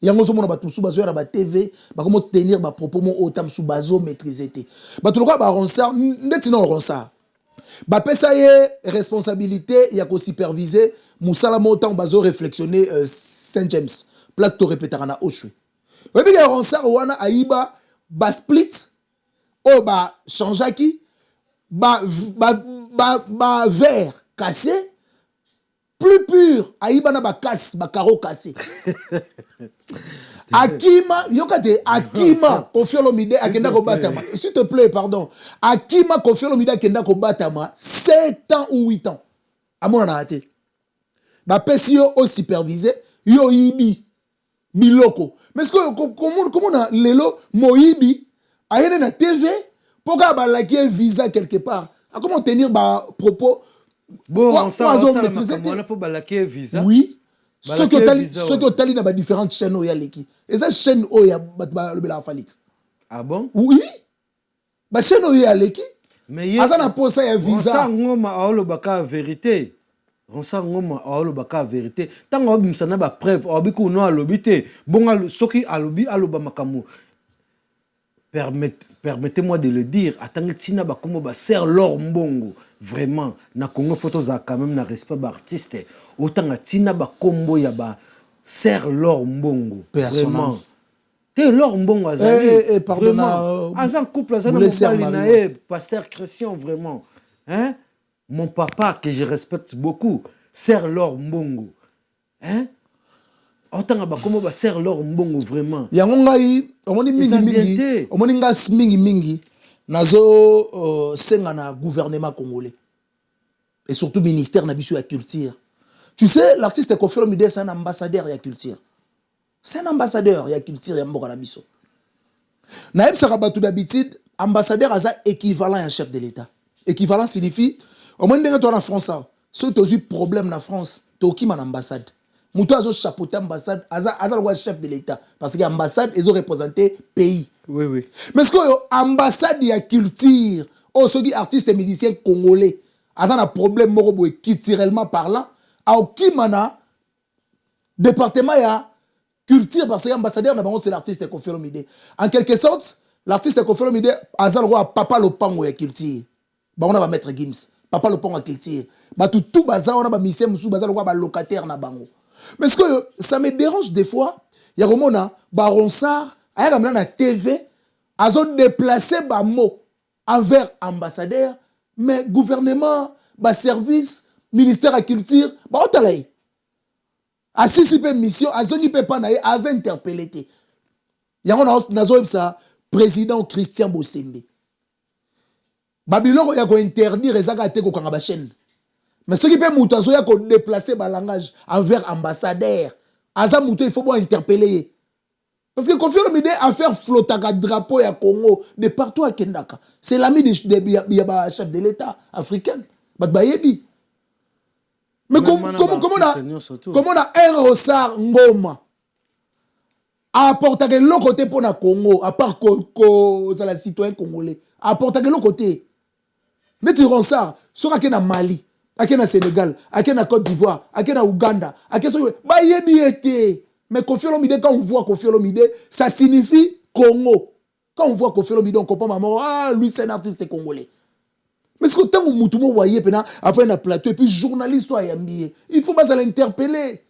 Yango zo mona batu subazo ya ba TV ba comme tenir ba propos mo otam subazo maîtriser te. Ba to lokwa ba Ronsard ndeti non Ronsard. Ba pesa ye responsabilité ya ko superviser musala montant bazo réflexionner Saint James place to répétera na Oshwe. Oui bien Ronsard wana aiba ba split o ba changeaki ba verre cassé plus pur aiba na ba casse ba carreau cassé. Akima yokate Akima Koffi Olomide akenda ko batama s'il te plaît pardon Akima Koffi Olomide akenda ko batama 7 ans ou 8 ans amona na raté ba pesi yo au superviser yo yibi biloko mais ce que comment na lelo moyibi ayene na TV pour ka ba laquer visa quelque part à comment tenir ba propos bon on pour ba laquer visa oui ce que tali na ba différentes chaînes o ya leki et ça chaîne o ya ba le bela falit ah bon oui ba chaîne o ya leki mais asa na posa ya visa Ronsard Ngoma aolo baka vérité Ronsard Ngoma aolo baka vérité tango bimsana ba preuve obiku no alobité bonga soki alobi aloba makamu permettez-moi de le dire atangi tina ba komo ba ser lor mbongo vraiment na Congo photos a quand même na respect ba artiste autant tina ba kombo ya ba Serre Laure Mbongo. Personnellement. Vraiment. T'es Laure Mbongo Azali. Pardon. Azan couple, Azan Mobali, pasteur Christian, vraiment. Hein? Mon papa, que je respecte beaucoup, Serre Laure Mbongo. Hein? Autant comment va Serre Laure Mbongo, vraiment. Yango ngai, omoni mingi. Omoni ngas mingi. Nazo senga na gouvernement congolais. Et surtout ministère na biso ya culture. Tu sais, l'artiste Koffi Olomide, c'est un ambassadeur de la culture. C'est un ambassadeur de la culture de la culture. Naïb Sarabatou d'habitude, ambassadeur a équivalent à un chef de l'État. Équivalent signifie, au moins de en France, si tu as eu problème en France, tu as une ambassade. Moutou a chapeauté l'ambassade, a le chef de l'État. Parce que l'ambassade, ils ont représenté pays. Oui, oui. Mais ce que l'ambassade de la culture, ceux qui artistes et musiciens congolais, a un problème culturellement parlant, qui mana département ya culture parce que ambassadeur c'est l'artiste Koffi Olomide. En quelque sorte, l'artiste Koffi Olomide azal roi papa lopango ya culture. Ba on va mettre Gims, papa lopango ya culture. Ba tout bazar on a ba mission musu bazal roi ba locataire na bango. Mais ce que ça me dérange des fois, il y a romona ba Ronsard aya kamna na TV azo déplacer ba mot envers ambassadeur mais gouvernement ba service ministère de la culture, bah on t'a assisi pe mission, azoni pe panaye, az interpellé. Yango nazo ça président Christian Bosembe. Babylon ya ko interdire ezaka te ko kanga ba chaîne. Mais ce qui peut muto azo ya ko déplacer ba langage envers ambassadeur. Aza muto il faut bien interpeller. Parce que Koffi Olomide a faire flotter un drapeau ya Congo de partout à Kendaka. C'est l'ami de chef de l'État africain. Batbayebi. Mais comment on a un Rossard Ngoma apporte de l'autre côté pour le Congo, à part que la citoyen congolais, apporte de l'autre côté. Mais tu Rossard, sur à Mali, à Sénégal, à Côte d'Ivoire, à Ouganda, à mais Koffi Olomide, quand on voit Koffi Olomide, ça signifie Congo. Quand on voit Koffi Olomide, on comprend maman, ah, lui c'est un artiste congolais. Mais ce que tant que Moutoumou voyait, après un plateau, et puis journaliste, il faut pas l'interpeller.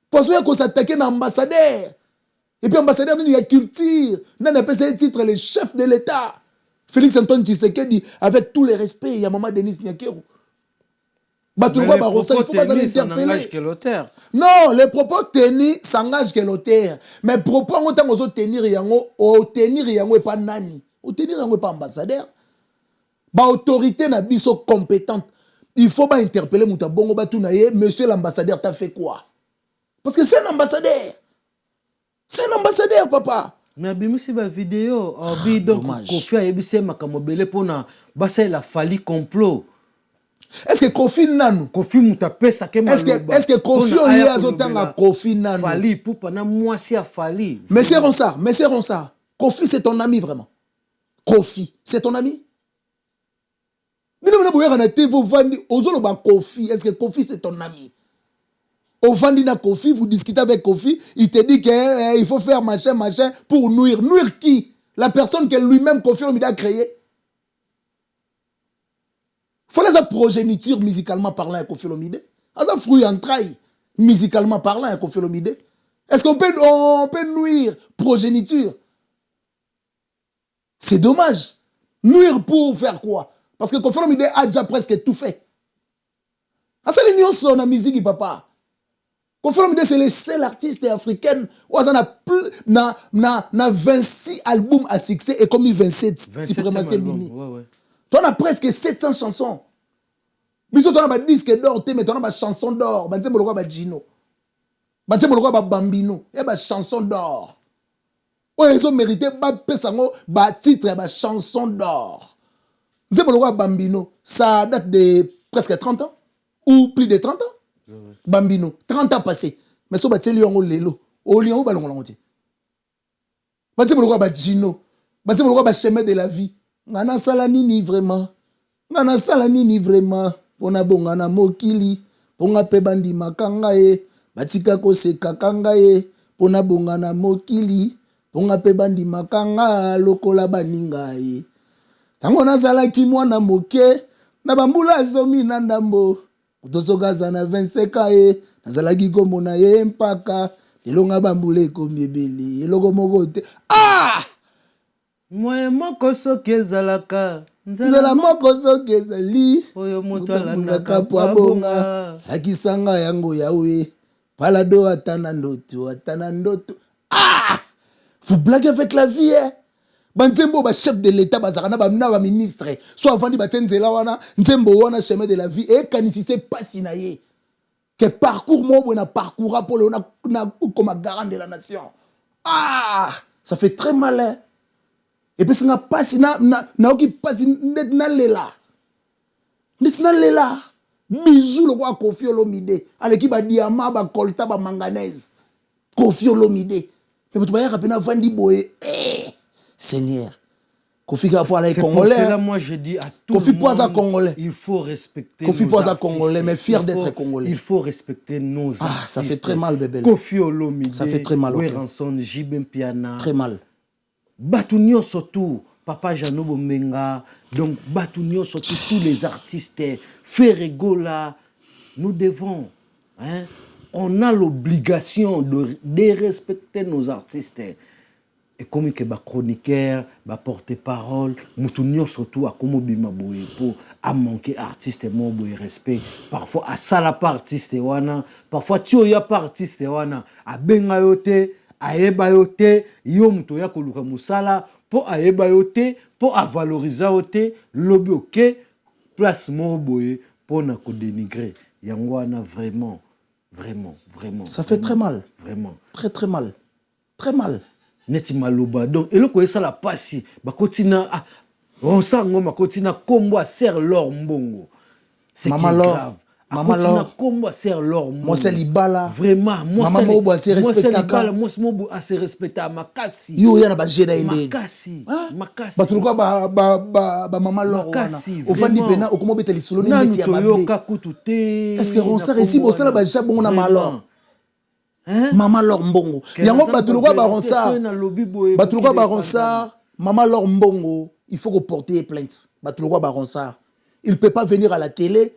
Parce qu'il faut s'attaquer à l'ambassadeur. Et puis l'ambassadeur, il y a culture. Il a un titre, le chef de l'État. Félix Antoine Tshisekedi, avec tout le respect, il y a maman Denis Nyakero. Il faut pas l'interpeller. Non, les propos tenus s'engagent que l'auteur. Mais les propos, on tenir yango et pas nani. On tenir yango et pas ambassadeur. Ba autorité na biso compétente. Il faut pas interpeller Mouta Bongo Batounaye, monsieur l'ambassadeur, t'as fait quoi? Parce que c'est un ambassadeur. C'est un ambassadeur, papa. Mais abimisi ba vidéo, donc Koffi a ebissé makamobele pona basa il a fallu complot. Est-ce que Koffi nanu? Koffi Mouta pesa ke maloba. Est-ce que Koffi oye azotanga Koffi nanu? Fali pour pendant moi si a fallu. Mais c'est Ronsard. Koffi c'est ton ami vraiment. Koffi, c'est ton ami? Est-ce que Koffi c'est ton ami? Au Vandi na Koffi, vous discutez avec Koffi, il te dit qu'il faut faire machin pour nuire. Nuire qui? La personne que lui-même Koffi Olomide a créée. Il faut la progéniture musicalement parlant à Koffi Olomide. Un fruit en traille musicalement parlant à Koffi Olomide. Est-ce qu'on peut nuire progéniture? C'est dommage. Nuire pour faire quoi? Parce que Koffi Olomide a déjà presque tout fait. C'est l'union sur la musique, papa. Koffi Olomide, c'est le seul artiste africain où on a 26 albums à succès et comme 27 suprématie bini. Tu as presque 700 chansons. Tu as des disques d'or, mais tu as des chansons d'or. Tu as des Gino. Tu as des Bambino. Il y a des chansons d'or. Ils ont mérité des titres de chansons d'or. Tu as des Bambino. Ça date de presque 30 ans. Ou plus de 30 ans. Bambino. 30 ans passés. Mais si tu as des Lelo. Au Lyon, tu as des Gino. Tu as des chemin de la vie. Ngana salanini vraiment. Ngana salanini vraiment. Pona bongana mokili. Ponga pe bandi makanga e. Batika koseka kanga e. Pona bongana mokili. Ponga pe bandi makanga lokola baninga e. Tango nazalaki mwana moke. Na bambula zomi na ndambo. tosokaza na 25 ye nazalaki komona ye mpaka lelo nga bambula ekomi ebele eloko moko te moye moko soki ezalaka nzela moko soki ezali oyo moto alandaka po abonga lakisanga yango yawe palado ata na ndoto vous blaguez avec la vie banzembo ba chef de l'état bazaka na ba ministre soit avant di batenzela wana nzembo wana chemin de la vie et kanisise pasi na ye que parcours mo na parcours pour na comme garant de la nation. Ça fait très mal hein? Et puis ça n'a pas si na oki pasi net na lela bijou le roi Kofi Olomide aleki ba diamant ba colta ba manganèse Kofi Olomide mais tu vas rappeler vandi boye Seigneur Kofi Poza est congolais. C'est là moi je dis à tout Kofi le monde Poza congolais. Il faut respecter Kofi nos Poza artistes. congolais mais fier d'être congolais. Il faut respecter nos artistes. Ça fait très mal bébé. Kofi Olomide. Ça fait très mal. Weranson, Jibem Piana. Très mal. Batunio surtout Papa Jano Bomenga. Donc Batunio surtout tous les artistes Ferregola. Nous devons on a l'obligation de respecter nos artistes. Et comme que ba chroniqueur, ba porte-parole, mutunyo surtout à comme bima boye pour à manquer artiste mo boye respect. Parfois à sala pas artiste wana, parfois tu ya pas artiste wana, a benga yote, a eba yote, yo muto ya koluka musala pour a eba yote, pour a valoriser yote, lobi ok, place mo boye pour na ko dénigrer. Yango wana vraiment. Ça fait très mal. Vraiment. Très mal. Très mal. Neti maloba donc eloko esala pasi bakotina onsango makotina kombo a ser lor mbongo c'est grave Maman Laure kombo a ser lor mbongo moi c'est libala vraiment moi maman mobo a se respectaka moi mobo a se respecta makasi yo ya na ba jeda inde makasi batuluka ba maman Laure wana ofandi pena okomo beta lisolo ni neti ya mabe est-ce que Ronsard ici bosala ba jabongo na malor Maman Laure Mbongo. Yango batuluka ba Ronsard. Maman Laure Mbongo. Il faut porter plainte. Batuluka ba Ronsard. Il ne peut pas venir à la télé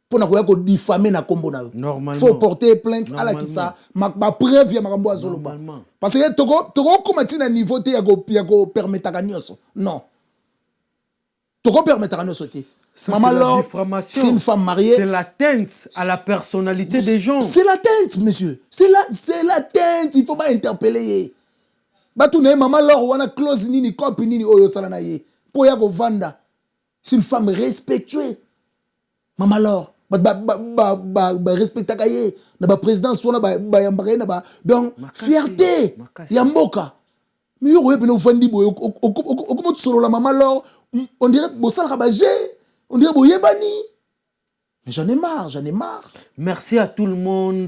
pour ne diffamer na kombo na. Normalement. Il faut porter plainte à la kisa. Ma preuve ya makambo azoloba. Parce que toko komati na niveau te ya go permettre kanyoso. Non. Toko permettre kanyoso te. Maman Laure, c'est une femme mariée. C'est l'atteinte à la personnalité des gens. C'est l'atteinte, monsieur. C'est l'atteinte. Il ne faut pas interpeller. Maman Laure, on a close nini, copie nini, oyo salana ye. Pour ya go vanda. C'est une femme respectueuse. Maman Laure, respecta kaye. Na ba présidence, on a yambare na ba. Donc, fierté. Yamboka. Mais yo oye pena vandi boyo. Okomo tsolo la Maman Laure. On dirait bosal rabagé. On dirait boyebani. Mais j'en ai marre. Merci à tout le monde.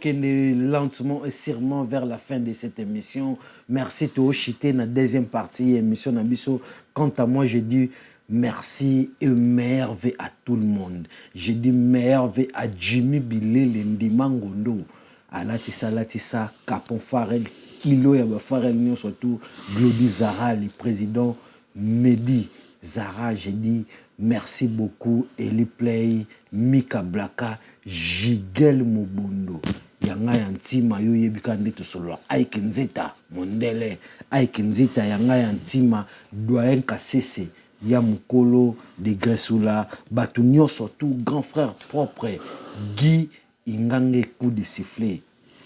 Qui est lentement et sûrement vers la fin de cette émission. Merci to chité na deuxième partie émission Nabiso. Quant à moi, je dis merci et merveille à tout le monde. Je dis merveille à Jimmy Bilé Lendima Ngondo. À Latissa, Capon Farel, Kilo Yaba Farel Nyon surtout, Glody Zara, le président Mehdi Zara, j'ai dit merci beaucoup, Eli Play, Mika Blaka, Jigel Mobondo. Yanga yantima yo yebika ndeto solo Aïk Nzeta Mondele Aïk Nzeta yanga yantima doyen Kasese ya mukolo de Gresula batunyo surtout grand frère propre Guy Ingange coup de sifflet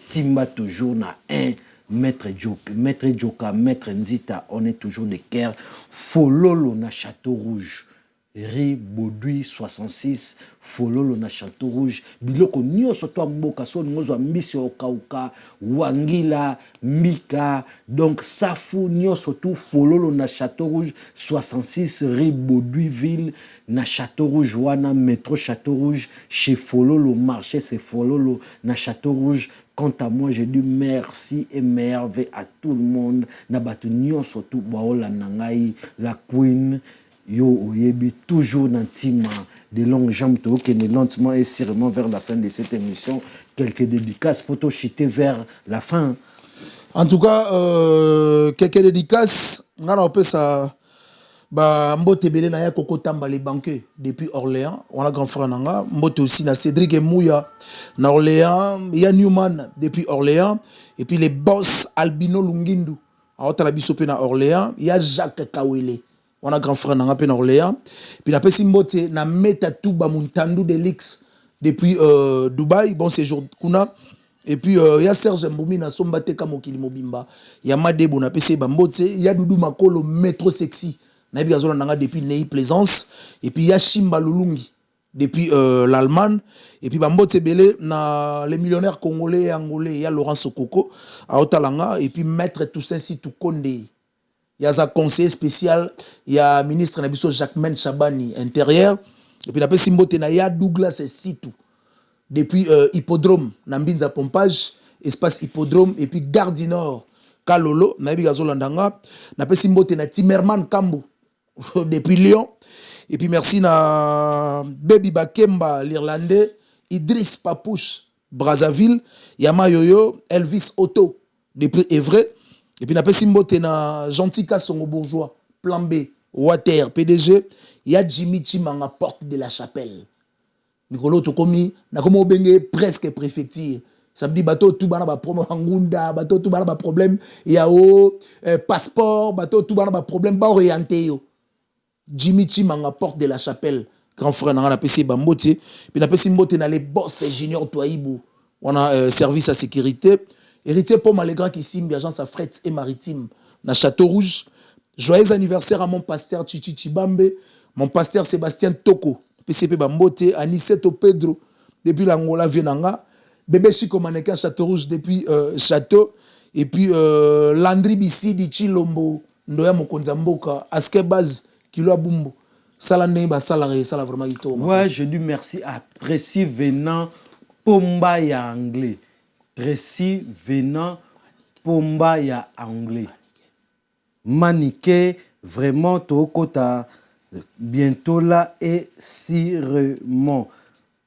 timba toujours na 1 Maître Joka, Maître Nzita, on est toujours de cœur. Fololo na Château Rouge. Rue Baudouin 66, Fololo na Château Rouge. Biloko nyoso to mboka so ngozo mbisi okauka, Wangila, Mika, donc Safu nyoso to Fololo na Château Rouge 66 rue Baudouinville na Château Rouge wana métro Château Rouge chez Fololo marché c'est Fololo na Château Rouge. Quant à moi, je dis merci et merveille à tout le monde. Nabatu nyon surtout baola nangai la queen yo oyebi toujours nantima de longues jambes to que lentement et sûrement vers la fin de cette émission quelques dédicaces pour chiter vers la fin. En tout cas quelques dédicaces ngana opesa Ba mbote belé na ya Koko Tamba les banquiers depuis Orléans, on a grand frère nanga, mbote aussi na Cédric Mouya na Orléans, il y a Newman depuis Orléans et puis les boss Albino Lungindu. A la biso pe na Orléans, il y a Jacques Kawele. On a grand frère nanga pe na Orléans. Puis la pesi mbote na Meta Touba Muntandu de Lix depuis Dubaï, bon séjour kuna. Et puis il y a Serge Mboumi na Sombate Kamokili Mobimba. Il y a Madebo na pesi Bambote, il y a Doudou Makolo Métro Sexy. Nabi Gazola Nanga depuis Ney Plaisance. Et puis il y a Shimba Lulungi depuis l'Allemagne. Et puis Bambote Belé, na les millionnaires congolais et angolais, il y a Laurent Sokoko à Otalanga. Et puis Maître Toussaint Sitou Konde. Il y a sa conseiller spécial, il y a ministre Nabiso Jacquemaine Chabani, intérieur. Et puis il y a Douglas Sitou. Depuis Hippodrome, Nambinza Pompage, espace Hippodrome. Et puis Gare du Nord, Kalolo, Nabi Gazola Ndanga. Na Timerman Kambu. Depuis Lyon. Et puis merci na Baby Bakemba, l'Irlandais, Idriss Papouche, Brazzaville, Yama Yoyo, Elvis Otto, depuis Évray. Et puis na Pessimbote na Gentika Songo Bourgeois, Plan B, Water, PDG, il y a Jimmy Chimanga, Porte de la Chapelle. Nicolo Tokomi, na comme Obenge presque préfecture. Ça me dit bateau tout bana ba problème ngunda, bateau tout bana ba problème, il y a passeport, bateau tout bana ba problème ba orienté yo. Jimmy Chimanga, Porte de la Chapelle, grand frère n'a PC Bambote, puis n'a PC Mbote na les boss Junior Touaïbou, on a service à sécurité, héritier pour Malégran qui signe agence à fret et maritime, na Château Rouge. Joyeux anniversaire à mon pasteur Chichi Chibambe, mon pasteur Sébastien Toko, PCP Bambote, Aniseto Pedro, depuis l'Angola Vienanga, bébé Chico Mannequin Château Rouge depuis Château, et puis Landry Bissidi Chilombo, Ndoya Mokonzamboka, Aske Baz, Kilo Bumbo. Ouais, je dis merci à Tracy Venant Pomba ya anglais. Tracy Venant Pomba ya anglais. Maniqué, vraiment, Tokota, bientôt là et sûrement.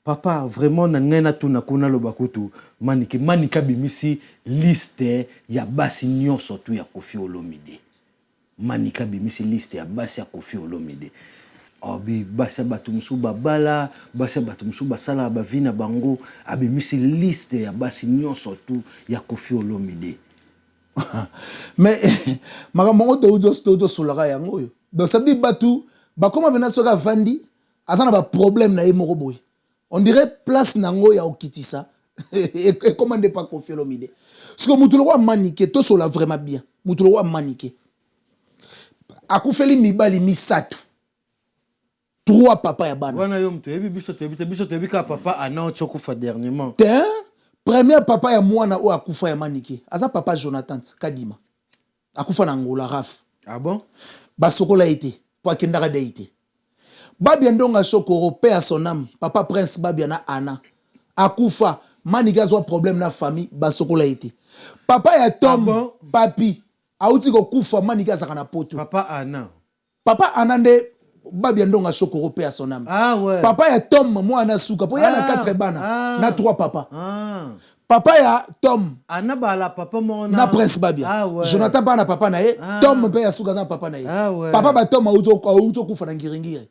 Papa, vraiment, nangena tu nakuna lobakutu. Maniqué, manika bimisi liste ya basi nyonso tu ya Koffi Olomide. Manika bimisi liste ya basi ya Koffi Olomide. Abi basi batumsu babala, basi batumsu basala bavina bango, abimisi liste ya basi nyonso tu ya Koffi Olomide. Mais makambo to solara yango yo. Donc ça dit batu, ba comment vena soka vandi, azana ba problème na yemo boy. On dirait place nango ya okitisa. Et comment ne pas Koffi Olomide. Parce que mutulo wa manique to sola vraiment bien. Mutulo wa manique. Akufeli mibali misatu. 3 papa ya bana. Wana yo mtu ebi biso tebi ka papa ana ochokufa dernièrement. Premier papa ya mwana o akufa ya manike. Aza papa Jonathan Kadima. Akufa na Angola raf. Ah bon? Basokola été. Pour kendara deité. Babia ndonga Shokoro père son âme. Papa Prince Babia na Ana. Akufa manike azwa problème na famille basokola été. Papa ya Tom papi. Auti ko kufa manike azaka na poto. Papa Ana. Papa Anande Babia ndonga Shokoro père son âme. Ah ouais. Papa ya Tom mwana suka. Po ya na 4 bana. Na 3 papa. Papa ya Tom. Ana bala papa mona. Na Prince Babia. Ah ouais. Jonathan bana papa na ye. Tom pe ya suka na papa na ye. Ah ouais. Papa ba Tom auto kufa na ngiringire.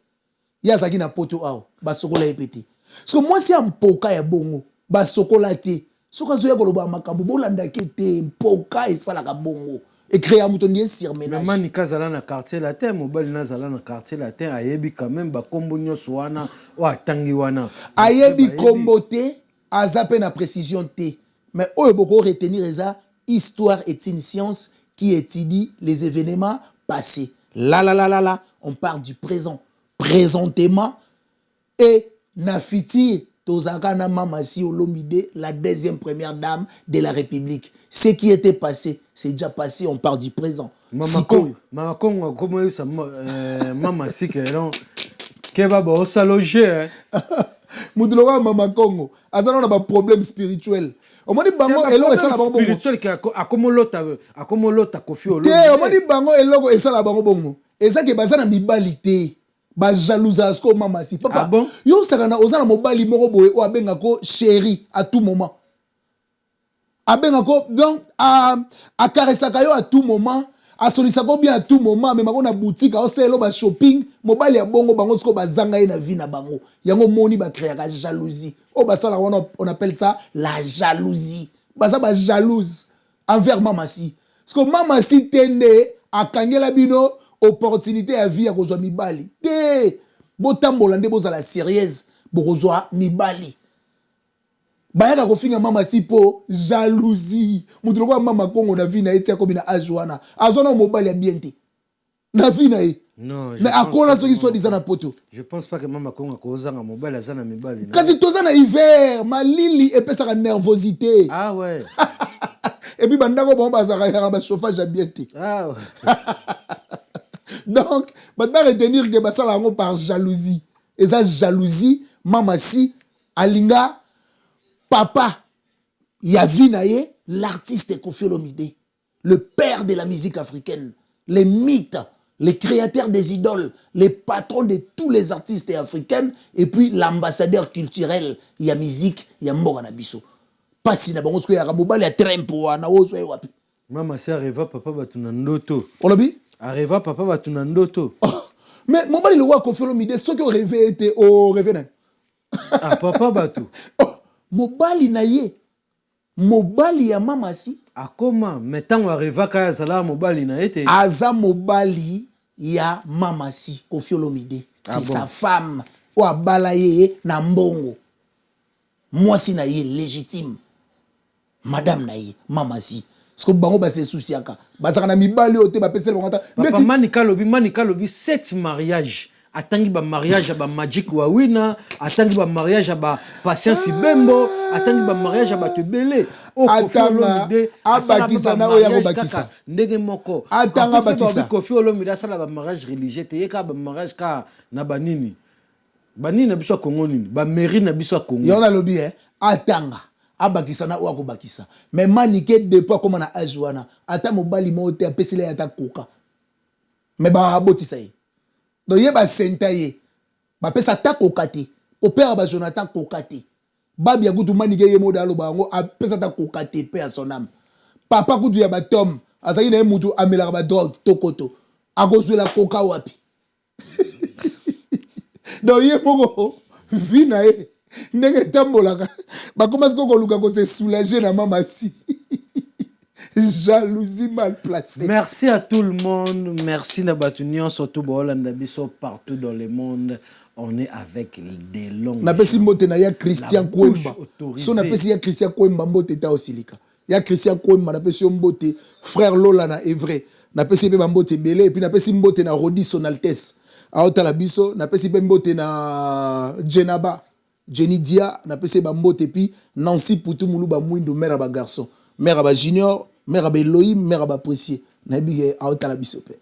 Ya zaki na poto ao. Ba sokola epete. Parce que moi si ampoka ya bongo. Ba sokola te. Soka zo ya koloba makambo bolanda kete mpoka esala ka bongo. Et créer un mouton sur ménage. Maman Nika zala na quartier latin, mobile na zala na quartier latin, ayebi quand même ba kombo nyoso wana o atangi wana. Ayebi kombo te, azape na précision te. Mais oyo boko retenir eza histoire est une science qui étudie les événements passés. Là, on parle du présent. Présentement et na fiti tozaka na mama si Olomide, la deuxième première dame de la République. Ce qui était passé, c'est déjà passé, on parle du présent. Mama Kongo, comment ça mama si que non keba ba osaloger Moudloga Mama Kongo, azana na ba problème spirituel. O moni bango eloko esala bango bongo. Spirituel ki akomolota Koffi Olomide. Te o moni bango eloko esala bango bongo. Eza ke bazana mibalité. Ba jalousa asko mama si papa. Ah bon? Yo sakana ozana mobali moko boye o abenga ko chéri à tout moment. Abenga ko donc a caresaka yo à tout moment, asolisa ko bien à tout moment mais mako na boutique au selo ba shopping mobali ya bongo bango siko bazanga ye na vie na bango yango moni ba créer la jalousie oh ba sala on appelle ça la jalousie baza ba jalouse envers mama si parce que mama si tende akangela bino opportunité ya vie ya kozwa mibali te botambola nde bozala sérieuse bokozwa mibali bayaka kofinga mama si po jalousie mutu lokwa mama kongo na vie na ye tia komi na age wana azona mobali ya bien te na vie na ye mais akola soki soi-disant na poto je pense pas que mama kongo akozanga mobali aza na mibali kasi toza na hiver malili epesaka nervosité ah ouais et puis bandako bango bazalaka ba chauffage ya bien te ah ouais. donc bato ba retenir ke basala yango par jalousie eza jalousie mama si alinga papa Yavinaye, l'artiste Koffi Olomide, le père de la musique africaine, les mythes, les créateurs des idoles, les patrons de tous les artistes africains, et puis l'ambassadeur culturel, il y a musique, il y a Mbora Nabiso. Pas si na bango sko ya raboba ya trempo na ozo e wapi. Mama si arriva papa batuna ndoto. Olobi? Arriva papa batuna ndoto. Mais mon bali le roi Koffi Olomide, ce que rêvé était au rêvé. Ah papa batu. Mobali na ye mobali ya mama si akoma metango arriva kaya sala mobali na ete aza mobali ya mama si Koffi Olomide c'est bon. Sa femme o abala ye na mbongo mwasi na ye légitime madame na ye mama si parce que bango ba se souciaka bazaka na mibali ote ba pesela bango ta papa manika lobi 7 mariage atangi ba mariage ba Magic Wawina atangi ba mariage ba Patience Bembo atangi ba mariage ba Tebele o Koffi Olomide abakisa na oya ko bakisa ndenge moko atanga bakisa Koffi Olomide asala ba mariage religieux te yeka ba mariage ka na banini na biso Kongo nini ba mairie na biso Kongo yona lobi atanga abakisa na oya ko bakisa mais manike depuis comme na age wana ata mobali mo te apesile ata koka mais ba abotisa ye donc yeba senta ye ba pesa ta kokate au père ba Jonathan kokate babi ya kutu manike ye modalo bango a pesa ta kokate pe à son âme papa kutu ya ba Tom azaki na mutu amela ba drogue tokoto akozula koka wapi donc ye moko vina ye ndenge tambolaka ba commence ko luka ko se soulager na mama si jalousie mal placée. Merci à tout le monde. Merci Nabatunion, surtout Bolanda Bisso partout dans le monde. On est avec des longues. Na pesi mbote na ya Christian Kwemba. So na pesi ya Christian Kwemba mbote ta osilika. Ya Christian Kwemba na pesi mbote frère Lola na Evre. Na pesi pe mbote belé et puis na pesi mbote na Rodi Son Altesse. Aota la biso na pesi pe mbote na Jenaba. Jenny Dia na pesi mbote puis Nancy Poutou Moulou ba Mwindo mère ba garçon. Mère ba junior. Mère Elohim, mère apprécié. Nabi a la bisope.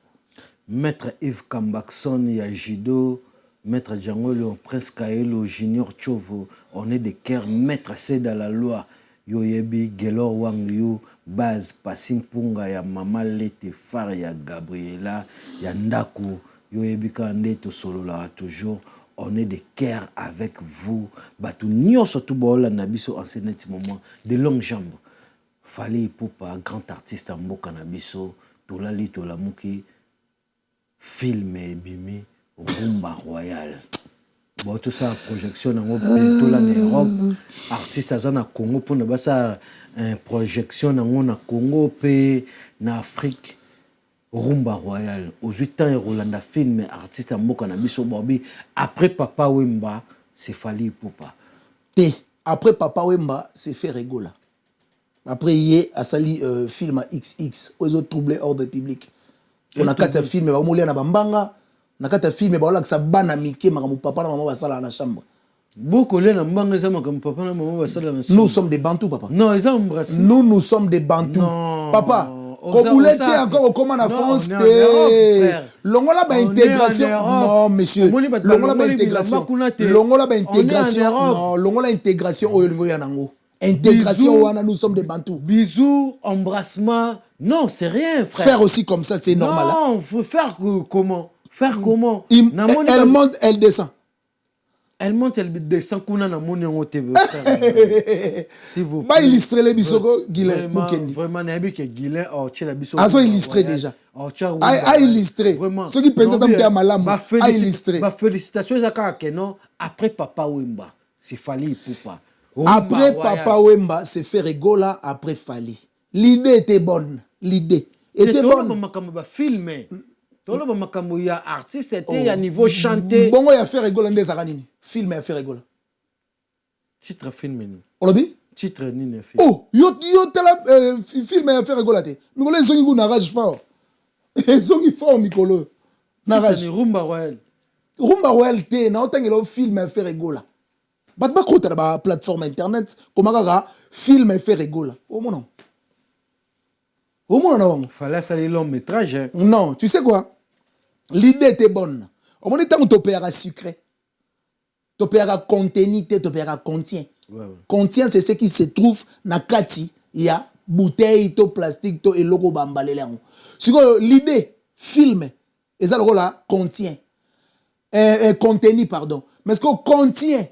Maître Yves Kambakson, Yajido, Maître Django Léon, Prince Kaelo, Junior Chovo, on est des cœurs, Maître C'est dans la loi. Yoyebi, Gelor Wang Yu, Baz, Passim Punga, ya Mama Lete, Far, ya Gabriela, ya Ndaku, Yoyebi Kande, to solo là toujours. On est des cœurs avec vous. Batou Nyo surtout Bola Nabiso en ce moment. De longues jambes. Fallait pour pas grand artiste en Mboka Nabiso, Tolali Tolamuki, film et bimi, Rumba Royal. Bon, tout ça, projection en Europe, artiste à Congo, pour ne pas ça, projection en Congo, en Afrique, Rumba Royal. Aux 8 ans, Rolanda film, artiste en Mboka Nabiso, Bobby. Après Papa Wemba, c'est Fallait pour pas. Après Papa Wemba, c'est fait rigola. Après, il a sali film à XX, aux autres troublés hors de public. On a quatre films, on a moulé na bambanga, on a quatre films, on a sabana Mickey, ma papa, maman va sala dans la chambre. Beaucoup de bambanga, ça ma papa, maman va sala dans la chambre. Nous sommes des Bantous, papa. Non, ils ont embrassé. Nous sommes des Bantous. Non. Papa, quand vous l'êtes encore comment en France, l'ongola ba intégration. Non, monsieur. L'ongola ba intégration. L'ongola ba intégration. Non, l'ongola intégration au niveau yanango. Intégration, nous sommes des Bantous. Bisous, embrassement. Non, c'est rien, frère. Faire aussi comme ça, c'est normal. Non, faut faire comment? Faire comment? Elle monte, elle descend. Elle monte, elle descend, qu'on a mon yango TV. Si vous Bah illustrer les bisoko, Guilain, Mukendi. Vraiment, n'ayez que Guilain, tu la bisoko. Ah, so illustré déjà. Ah, illustré. Vraiment. Ceux qui pensent que à malam, ah, illustré. Ma félicitation, c'est non. Après Papa Wemba, c'est Fali Poupa. Après Papa Wemba, c'est fait Regola, après Fali. L'idée était bonne. L'idée était bonne. Filmé. Tout le monde il y a artiste était à niveau chanté. Bon, il y a fait Regola des Aranini. Film a fait Regola. Titre film. On l'a dit? Titre ni film. Oh, yo tela film a fait Regola te. Mikolo ils sont narrage fort. Ils sont fort Mikolo. Narrage. Rumba Royal. Rumba Royal te na otangelo film a fait Regola. Bat ba kota ba plateforme internet comment kaka film a fait Regola. Oh mon nom. Au moins, non. Fallait salir long métrage. Hein. Non, tu sais quoi? L'idée était bonne. Au moins, tant que tu opères sucré, tu opères contenu, tu opères contient. Ouais. Contient, c'est ce qui se trouve dans Kati. Il y a bouteille, plastique, et logo bambalé. L'idée, film, et ça, le là, contient. Contenu, pardon. Mais ce qu'on contient,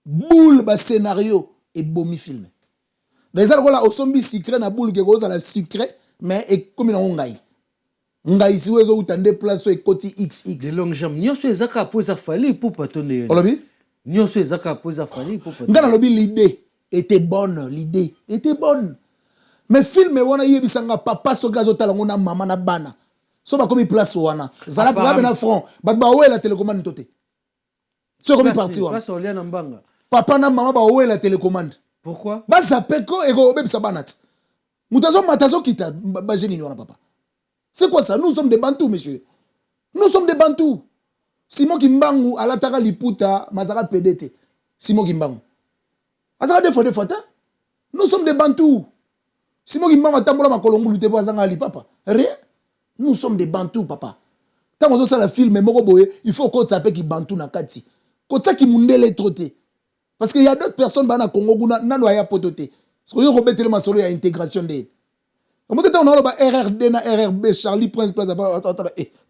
boule, scénario, et bomi film. Dans les là, au sombi sucré, na boule, que la sucré, mais comme il y a ngai si wezo utande place et koti XX de longue jambe nyonso ezaka poza fali pour patonner olobi nyonso ezaka poza fali pour patonner ngana lobi l'idée était bonne mais film wana yebisanga papa soka zotalango na mama na bana so ba komi place wana zala na front ba wela télécommande toté so komi parti wana place olia na mbanga papa na mama ba wela télécommande pourquoi ba zapeko ego bebisa banat mutazo matazo kita ba jeni wana papa. C'est quoi ça? Nous sommes des Bantous, monsieur. Nous sommes des Bantous. Simon Kimbangu, Alatara Liputa, Mazara PDT. Simon Kimbangu. Azara des fois, nous sommes des Bantous. Simon Kimbangu, Tambola Makolongu, Lutebo Azanga Ali, papa. Rien. Nous sommes des Bantous, papa. Tant qu'on a la film, il faut qu'on s'appelle qui Bantou na Kati. Qu'on s'appelle qui Mundele Troté. Parce qu'il y a d'autres personnes dans le Congo, Nanoaya Pototé. Parce qu'il y a Robert Masolo, il y a intégration d'elle. On a RRD na RRB Charlie Prince Plaza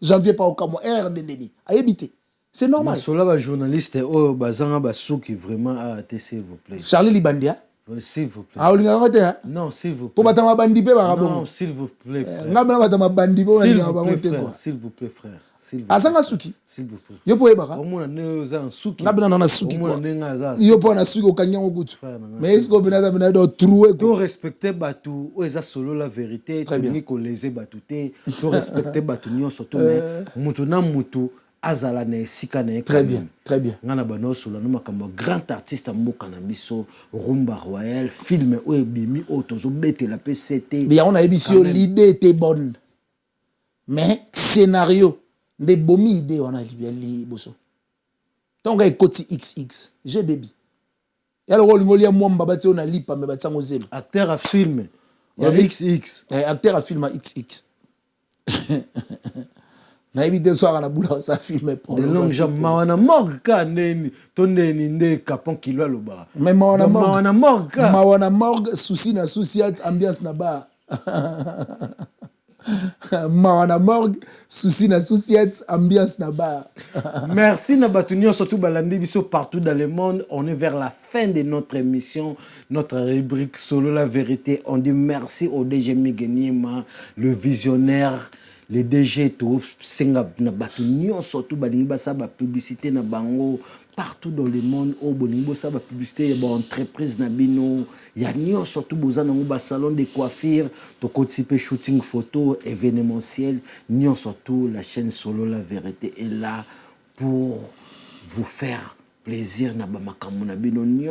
janvier pas au Cameroun RRD Denis a habité c'est normal cela va journaliste oh bazanga basuki vraiment a s'il vous plaît Charlie Libandia s'il vous plaît ah olinga ngote hein non s'il vous plaît pour batama bandi pe ba non s'il vous plaît ngabana batama bandi bo s'il vous plaît frère azanga suki s'il vous plaît yo po ebaka omona ne za suki ngabana na suki omona nenga za yo po na suki okanyango kutu mais est-ce que bina do trouver to respecter batu o eza solo la vérité to ngi ko leser batu te to respecter batu nyonso to mais mutu na mutu azala na esika na très bien ngana bano solo na makambo grand artiste mboka na biso Rumba Royal film o ebimi o tozo betela PCT bien on a émission l'idée était bonne mais scénario des bomi idée on a li boso tonga ekoti XX j'ai baby ya le rôle ngolia mwamba bati on a lipa me batsango zelo acteur à film ya XX acteur à film XX na évité soir na boula ça film pour le long jambe mawana morgue ka neni tondeni nde kapon kilo loba mais mawana morgue souci na souciat ambiance na ba Mawana morgue, souci na souciette, ambiance na bar. Merci Nabatunio, surtout Balandi Bisso partout dans le monde. On est vers la fin de notre émission, notre rubrique Solo la vérité. On dit merci au DG Miguenima, le visionnaire, le DG tout Senga Nabatunio, surtout Balingi Basa ba publicité na bango. Partout dans le monde, au Bonimbo, ça va publicité, il y a une entreprise, il y a surtout un salon de coiffure, pour participer shooting photo, événementiel, surtout la chaîne Solo La Vérité est là pour vous faire plaisir.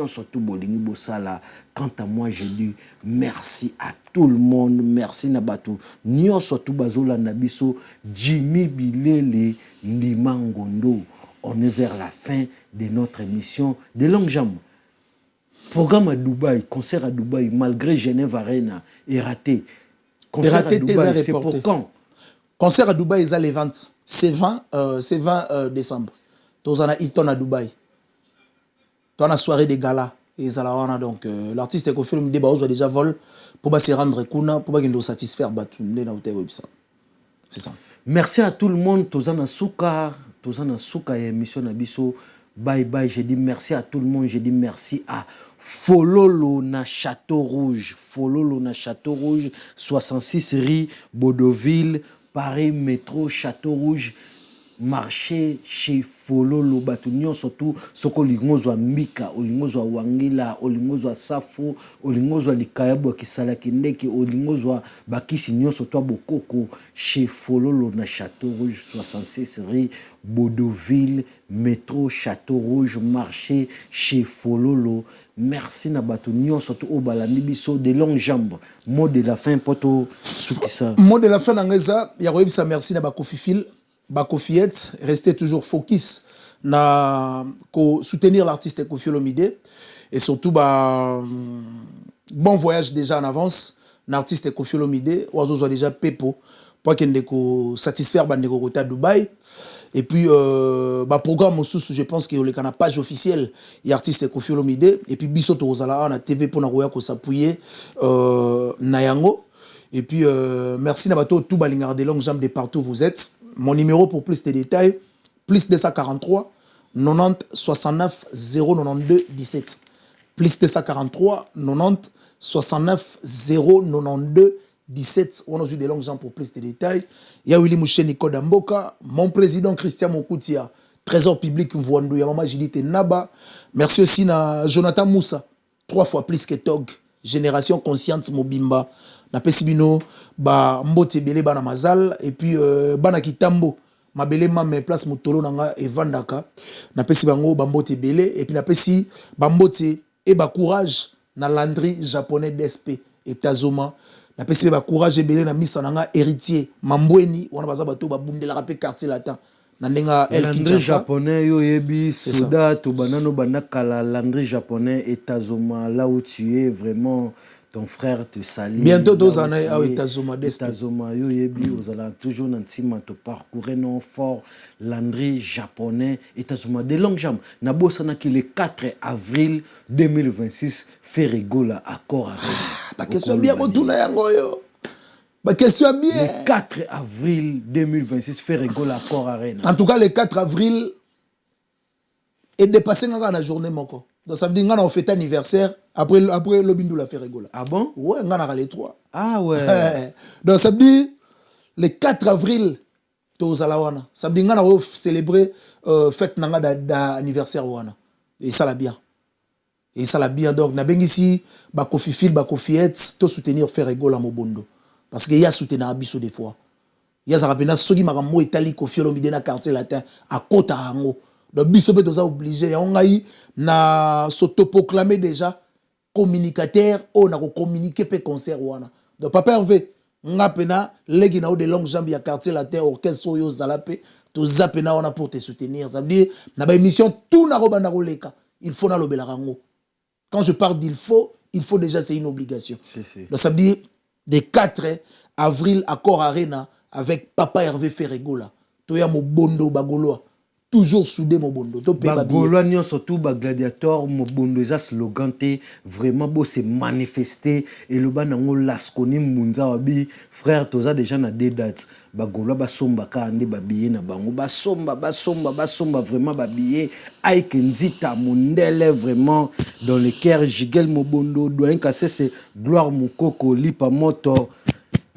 Surtout Bonimbo, quant à moi, je dis merci à tout le monde, merci Nabatou, surtout Bazola Nabiso, Jimmy Bilele, Ndimangondo. On est vers la fin de notre émission de longue jambe. Programme à Dubaï, concert à Dubaï, malgré Genève Arena, est raté. Concert à Dubaï, c'est pour quand? Concert à Dubaï, c'est les 20. C'est 20 décembre. Donc, on a Hilton à Dubaï. On a la soirée des galas. Et donc, l'artiste est confirmé, il a déjà vol pour se rendre compte, pour qu'il satisfaire. C'est ça. Merci à tout le monde. Tozana Souka. Tozana Souka et émission Nabiso bye bye. Je dis merci à tout le monde. Je dis merci à Fololo na Château Rouge. Fololo na Château Rouge, 66 rue Baudoville, Paris Métro, Château Rouge. Marché chez Fololo Batunion, surtout soko lingozwa Mika, olingozwa Wangila, olingozwa Safo, olingozwa Likayabo Kisala Kindeki, olingozwa Bakisi Nyonso toi Bokoko chez Fololo na Château Rouge, 66 rue Baudoville, métro Château Rouge, marché chez Fololo. Merci na Batunion, surtout au balandi biso de longues jambes. Mot de la fin poto soukisa. Mot de la fin d'Angeza, il y a ça merci na Bakofifil. Bakofiet, restez toujours focus na soutenir l'artiste Koffi Olomide et surtout bon voyage déjà en avance l'artiste Koffi Olomide oiseau soit déjà pepo pour qu'il ne satisfaire bandeko kota Dubaï et puis programme sous je pense que le kana page officielle y artiste Koffi Olomide et puis biso to ozala na TV pour na roya ko s'appuyer na yango. Et puis, merci Nabato, tout balingar de longues jambes de partout où vous êtes. Mon numéro pour plus de détails, plus 243 90 69 092 17. Plus 243 90 69 092 17. On a eu des longues jambes pour plus de détails. Il y a Willy Mouché Nico Damboka, mon président Christian Mokoutia, Trésor public Mvouandou, Yamama Judith Naba. Merci aussi à Jonathan Moussa, 3 fois plus que Tog, Génération Consciente Mobimba. Na pesibino ba mbote belé bana mazal et puis bana kitambo ma belé mame place motolo nanga evandaka na pesi bango ba mbote belé et puis na pesi ba mbote et ba courage na landry japonais d'SP et Tazoma na pesi ba courage belé na misa nanga héritier mambweni wana baza bato ba bundela rapé quartier latin na ndenga el Kinshasa japonais yo yebi soda to banano banakala landry japonais et Tazoma là où tu es vraiment. Ton frère te salue. Bientôt 2 années à Etazoma. Etazoma, yo yebi, vous allez toujours dans te parcourir non fort, Landry japonais, Etazoma, des longues jambes. Nabosana qui le 4 avril 2026 fait rigola accord avec. Bah question bien retourner yangoyo. Bah question bien. Le 4 avril 2026 fait rigola accord arena. En tout cas le 4 avril est dépassé dans la journée moko. Donc ça veut dire qu'on a fait anniversaire après l'obindou la fait rigola. Ah bon? Ouais, on a les 3. Ah ouais. Donc ça veut dire le 4 avril tozalawana. Ça veut dire qu'on a célébré fête nanga d'anniversaire wana. Et ça l'a bien. Et ça l'a bien donc na bengisi ba Kofifil ba Kofiet to soutenir faire rigola mobondo parce que y a soutenir abiso des fois. Y a ça rapena soki makambo etali Koffi Olomide na quartier latin à kota hango. Donc, biso peut être obligé. On a eu na s'autoproclamer déjà communicateur. On a communiqué pe concert wana. Donc, Papa Hervé, on a pena legi na ou de longues jambes ya quartier latin orchestre soyo zalape. To zapena on a pour te soutenir. Ça veut dire na ba émission tout na robanda roleka. Il faut na lobela rango. Quand je parle d'il faut déjà c'est une obligation. Donc ça veut dire des 4 avril accord arena avec Papa Hervé Ferregola. Toya mo bondo bagoloa. Toujours soudé mon bondo. Bagoloa surtout ba gladiateur mon bondo ça slogan te vraiment beau se manifester et le banango laskoni munza wabi frère toza déjà na 2 dates bagoloa ba somba ka ande ba billet na bango ba somba vraiment ba billet aike nzita mondele vraiment dans le cœur Jigel Mobondo doyen cassé c'est gloire mukoko lipa moto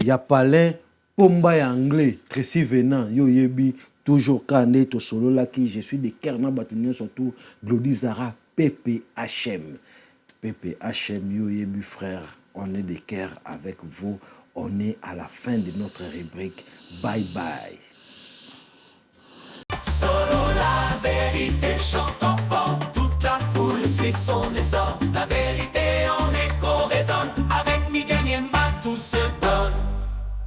ya palin pomba ya anglais Tracy Venant yo yebi toujours Kandé to solo là qui je suis de Kerna Batunion surtout Glody Zara PPHM yo yebu frère on est de cœur avec vous on est à la fin de notre rubrique bye bye. Solo la vérité chante enfant toute la foule suit son essor.